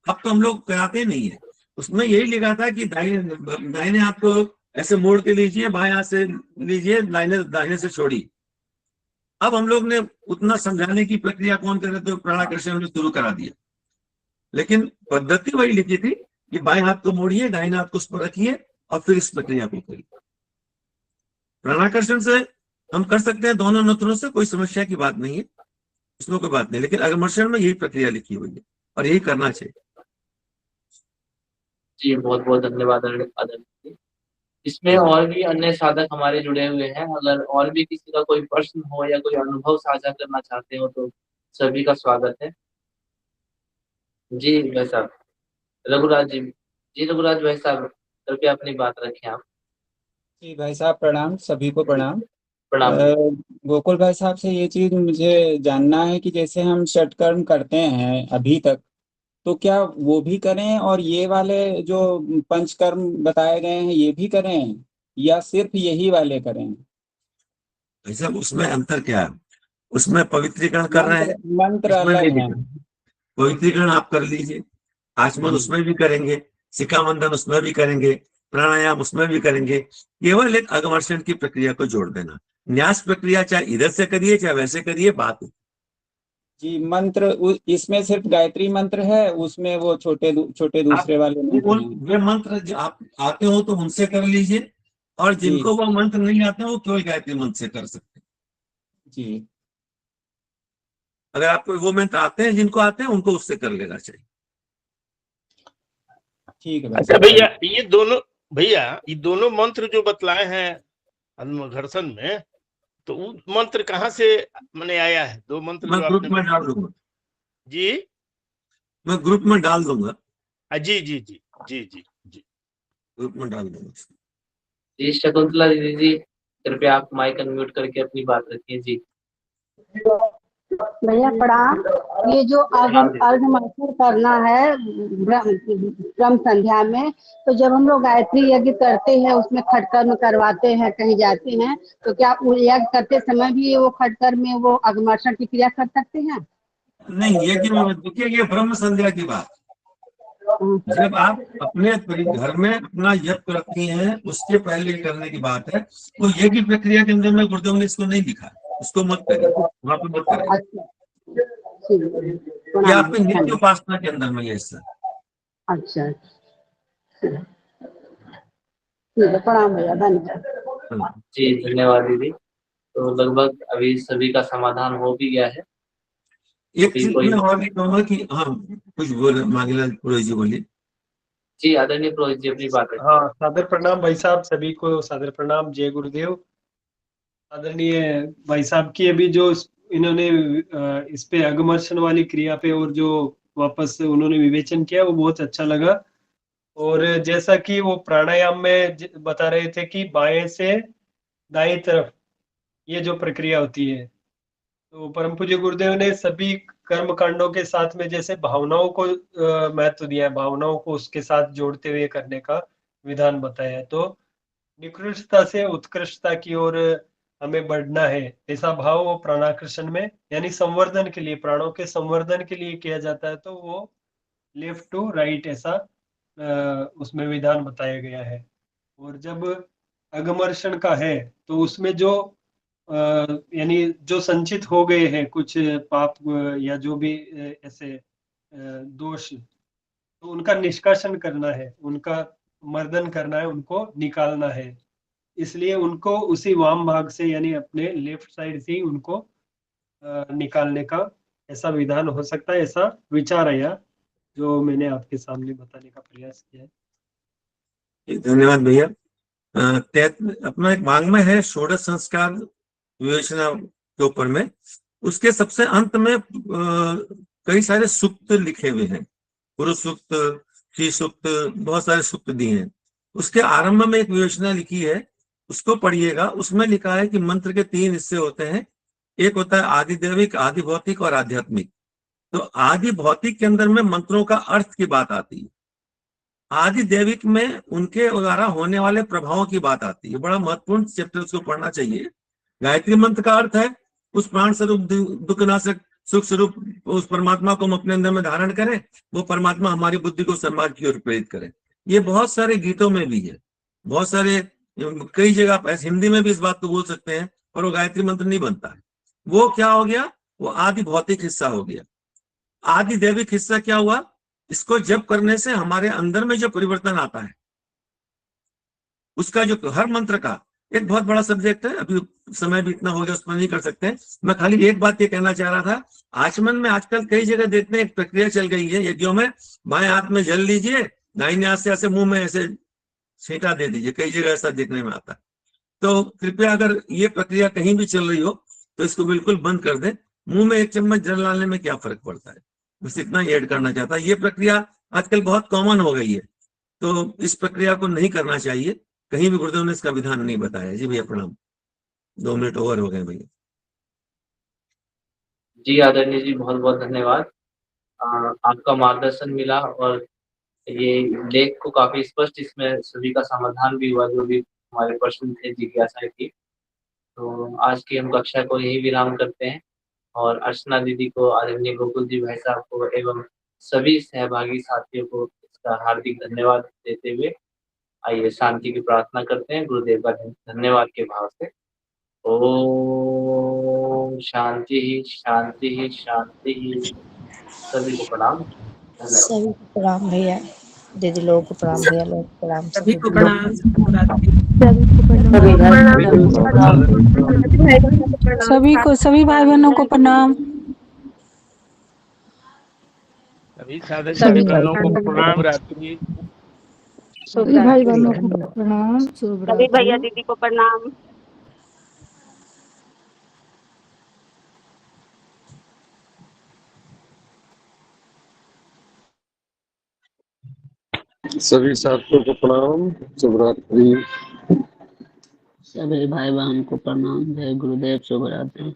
अब तो हम लोग कराते नहीं है, उसमें यही लिखा था कि दाहिने हाथ को ऐसे मोड़ के लीजिए, बाएं हाथ से लीजिए, दाहिने से छोड़िए। अब हम लोग ने उतना समझाने की प्रक्रिया कौन करे, तो प्राणाकर्षण में शुरू करा दिया, लेकिन पद्धति वही लिखी थी कि बाएं हाथ को मोड़िए, दाहिने हाथ को उस पर रखिए और फिर इस प्रक्रिया को करिए। प्राणाकर्षण से हम कर सकते हैं दोनों नथनों से, कोई समस्या की बात नहीं है, इसमें कोई बात नहीं, लेकिन अगमर्षण में यही प्रक्रिया लिखी हुई है और यही करना चाहिए। जी बहुत बहुत धन्यवाद आदरणीय। इसमें और भी अन्य साधक हमारे जुड़े हुए हैं, अगर और भी किसी का कोई प्रश्न हो या कोई अनुभव साझा करना चाहते हो तो सभी का स्वागत है। जी भाई साहब, रघुराज जी रघुराज भाई साहब, कृपया अपनी बात रखें आप। जी भाई साहब प्रणाम, सभी को प्रणाम। प्रणाम। गोकुल भाई साहब से ये चीज मुझे जानना है कि जैसे हम षटकर्म करते हैं अभी तक, तो क्या वो भी करें और ये वाले जो पंचकर्म बताए गए हैं ये भी करें, या सिर्फ यही वाले करें? ऐसा उसमें अंतर क्या है, उसमें पवित्रीकरण कर रहे हैं, मंत्र इसमें अलग नहीं है। पवित्रीकरण आप कर लीजिए, आचमन उसमें भी करेंगे, शिखा मंथन उसमें भी करेंगे, प्राणायाम उसमें भी करेंगे, केवल एक अगमर्षण की प्रक्रिया को जोड़ देना। न्यास प्रक्रिया चाहे इधर से करिए चाहे वैसे करिए, बात जी मंत्र इसमें सिर्फ गायत्री मंत्र है, उसमें वो छोटे दूसरे वाले मंत्र हैं। वे मंत्र जो आप आते हो तो उनसे कर लीजिए, और जिनको वो मंत्र नहीं आते वो केवल गायत्री मंत्र से कर सकते हैं। जी अगर आपको वो मंत्र आते हैं, जिनको आते हैं उनको उससे कर लेना चाहिए। ठीक है। अच्छा भैया, ये दोनों मंत्र जो बतलाए हैं घर्षण में, तो वो मंत्र कहाँ से मैंने आया है? 2 मंत्र मैं जो ग्रुप आपने में डाल दूंगा, जी मैं ग्रुप में डाल दूंगा, जी जी जी जी जी जी ग्रुप में डाल दूंगा। जी शकुंतला दीदी जी, कृपया आप माइक अनम्यूट करके अपनी बात रखिए। जी भैया प्रणाम। ये जो अर्धमर्षण करना है ब्रह्म संध्या में, तो जब हम लोग गायत्री यज्ञ करते हैं उसमें खटकर्म करवाते हैं, कहीं जाते हैं, तो क्या यज्ञ करते समय भी वो खटकर्म में वो अगमर्षण की क्रिया कर सकते हैं? नहीं, ये देखिए, ये ब्रह्म संध्या की बात, जब आप अपने घर में अपना यज्ञ रखती हैं उसके पहले करने की बात है। तो ये की प्रक्रिया के अंदर में गुरुदेव ने इसको नहीं लिखा, उसको मत करें, वहां पे मत करें। अच्छा ठीक है, ये आपके नित्य उपासना के अंदर में ये हिस्सा। अच्छा ठीक है, प्रणाम भैया, धन्यवाद। जी धन्यवाद दीदी। तो लगभग अभी सभी का समाधान हो भी गया है। एक चीज मैं और भी कहूँगा कि हाँ, कुछ बोले मांगीलाल पुरोहित जी, बोलिए। जी आदरणीय पुरोहित जी अपनी बात रखिए। हाँ, सादर प्रणाम भाई साहब, सभी को सादर प्रणाम, जय गुरुदेव। आदरणीय भाई साहब की अभी जो इन्होंने इस पे अगमर्षण वाली क्रिया पे और जो वापस उन्होंने विवेचन किया वो बहुत अच्छा लगा। और जैसा कि वो प्राणायाम में बता रहे थे कि बाएं से दाएं तरफ ये जो प्रक्रिया होती है, तो परम पूज्य गुरुदेव ने सभी कर्म कांडों के साथ में जैसे भावनाओं को महत्व दिया है, भावनाओं को उसके साथ जोड़ते हुए करने का विधान बताया है। तो निकृष्टता से उत्कृष्टता की ओर हमें बढ़ना है, ऐसा भाव वो प्राणाकर्षण में यानी संवर्धन के लिए, प्राणों के संवर्धन के लिए किया जाता है। तो वो लेफ्ट टू राइट ऐसा उसमें विधान बताया गया है। और जब अगमर्षण का है तो उसमें जो यानी जो संचित हो गए हैं कुछ पाप या जो भी ऐसे दोष, तो उनका निष्कासन करना है, उनका मर्दन करना है, उनको निकालना है। इसलिए उनको उसी वाम भाग से यानी अपने लेफ्ट साइड से ही उनको निकालने का ऐसा विधान हो सकता है, ऐसा विचार आया जो मैंने आपके सामने बताने का प्रयास किया है। धन्यवाद भैया। अपना एक वाङ्मय है षोडश संस्कार विवेचना के ऊपर में, उसके सबसे अंत में कई सारे सूक्त लिखे हुए हैं, पुरुष सूक्त, श्री सूक्त, बहुत सारे सूक्त दिए हैं। उसके आरंभ में एक विवेचना लिखी है, उसको पढ़िएगा। उसमें लिखा है कि मंत्र के 3 हिस्से होते हैं, एक होता है आदि दैविक, आदि भौतिक और आध्यात्मिक। तो आदि भौतिक के अंदर में मंत्रों का अर्थ की बात आती है, आदि दैविक में उनके द्वारा होने वाले प्रभावों की बात आती है। बड़ा महत्वपूर्ण चैप्टर, उसको पढ़ना चाहिए। गायत्री मंत्र का अर्थ है उस प्राण स्वरूप दुखनाशक सुख स्वरूप उस परमात्मा को हम अपने अंदर में धारण करें, वो परमात्मा हमारी बुद्धि को सन्मार्ग की ओर प्रेरित करे। ये बहुत सारे गीतों में भी है, बहुत सारे कई जगह आप हिंदी में भी इस बात को बोल सकते हैं, और वो गायत्री मंत्र नहीं बनता है। वो क्या हो गया, वो आदि भौतिक हिस्सा हो गया। आदि दैविक हिस्सा क्या हुआ, इसको जप करने से हमारे अंदर में जो परिवर्तन आता है, उसका जो हर मंत्र का एक बहुत बड़ा सब्जेक्ट है। अभी समय भी इतना हो गया, उस पर नहीं कर सकते। मैं खाली एक बात ये कहना चाह रहा था, आचमन में आजकल कई जगह देखते हैं एक प्रक्रिया चल गई है यज्ञों में, बाएं हाथ में जल लीजिए, दाहिने हाथ से ऐसे मुंह में ऐसे छींटा दे दीजिए, कई जगह ऐसा देखने में आता है। तो कृपया अगर ये प्रक्रिया कहीं भी चल रही हो तो इसको बिल्कुल बंद कर दें। मुंह में 1 चम्मच जल डालने में क्या फर्क पड़ता है, बस इतना ही ऐड करना चाहता है। ये प्रक्रिया आजकल बहुत कॉमन हो गई है, तो इस प्रक्रिया को नहीं करना चाहिए। कहीं भी गुरुदेव ने इसका विधान नहीं बताया। जी भैया प्रणाम, 2 मिनट ओवर हो गए भैया। जी आदरणीय जी, बहुत बहुत धन्यवाद। आपका मार्गदर्शन मिला और ये लेख को काफी स्पष्ट, इसमें सभी का समाधान भी हुआ, जो भी हमारे प्रश्न थे, जिज्ञासाएं थी। तो आज की हम कक्षा को यही विराम करते हैं और अर्चना दीदी को, आदरणीय गोकुल जी भाई साहब को एवं सभी सहभागी साथियों को इसका हार्दिक धन्यवाद देते हुए आइए शांति की प्रार्थना करते हैं गुरुदेव का धन्यवाद के भाव से। ओम शांति ही शांति ही शांति ही। सभी को प्रणाम, धन्यवाद। सभी को प्रणाम भैया, दीदी लोगों को प्रणाम, भैया लोगों को प्रणाम, सभी को प्रणाम। सभी भाई बहनों को प्रणाम। सभी बहनों को प्रणाम। रात्रि सभी भाई बहनों को प्रणाम। सभी भैया दीदी को प्रणाम। सभी साथियों को प्रणाम, शुभ रात्रि। सभी भाई बहन को प्रणाम। जय गुरुदेव, शुभ रात्रि।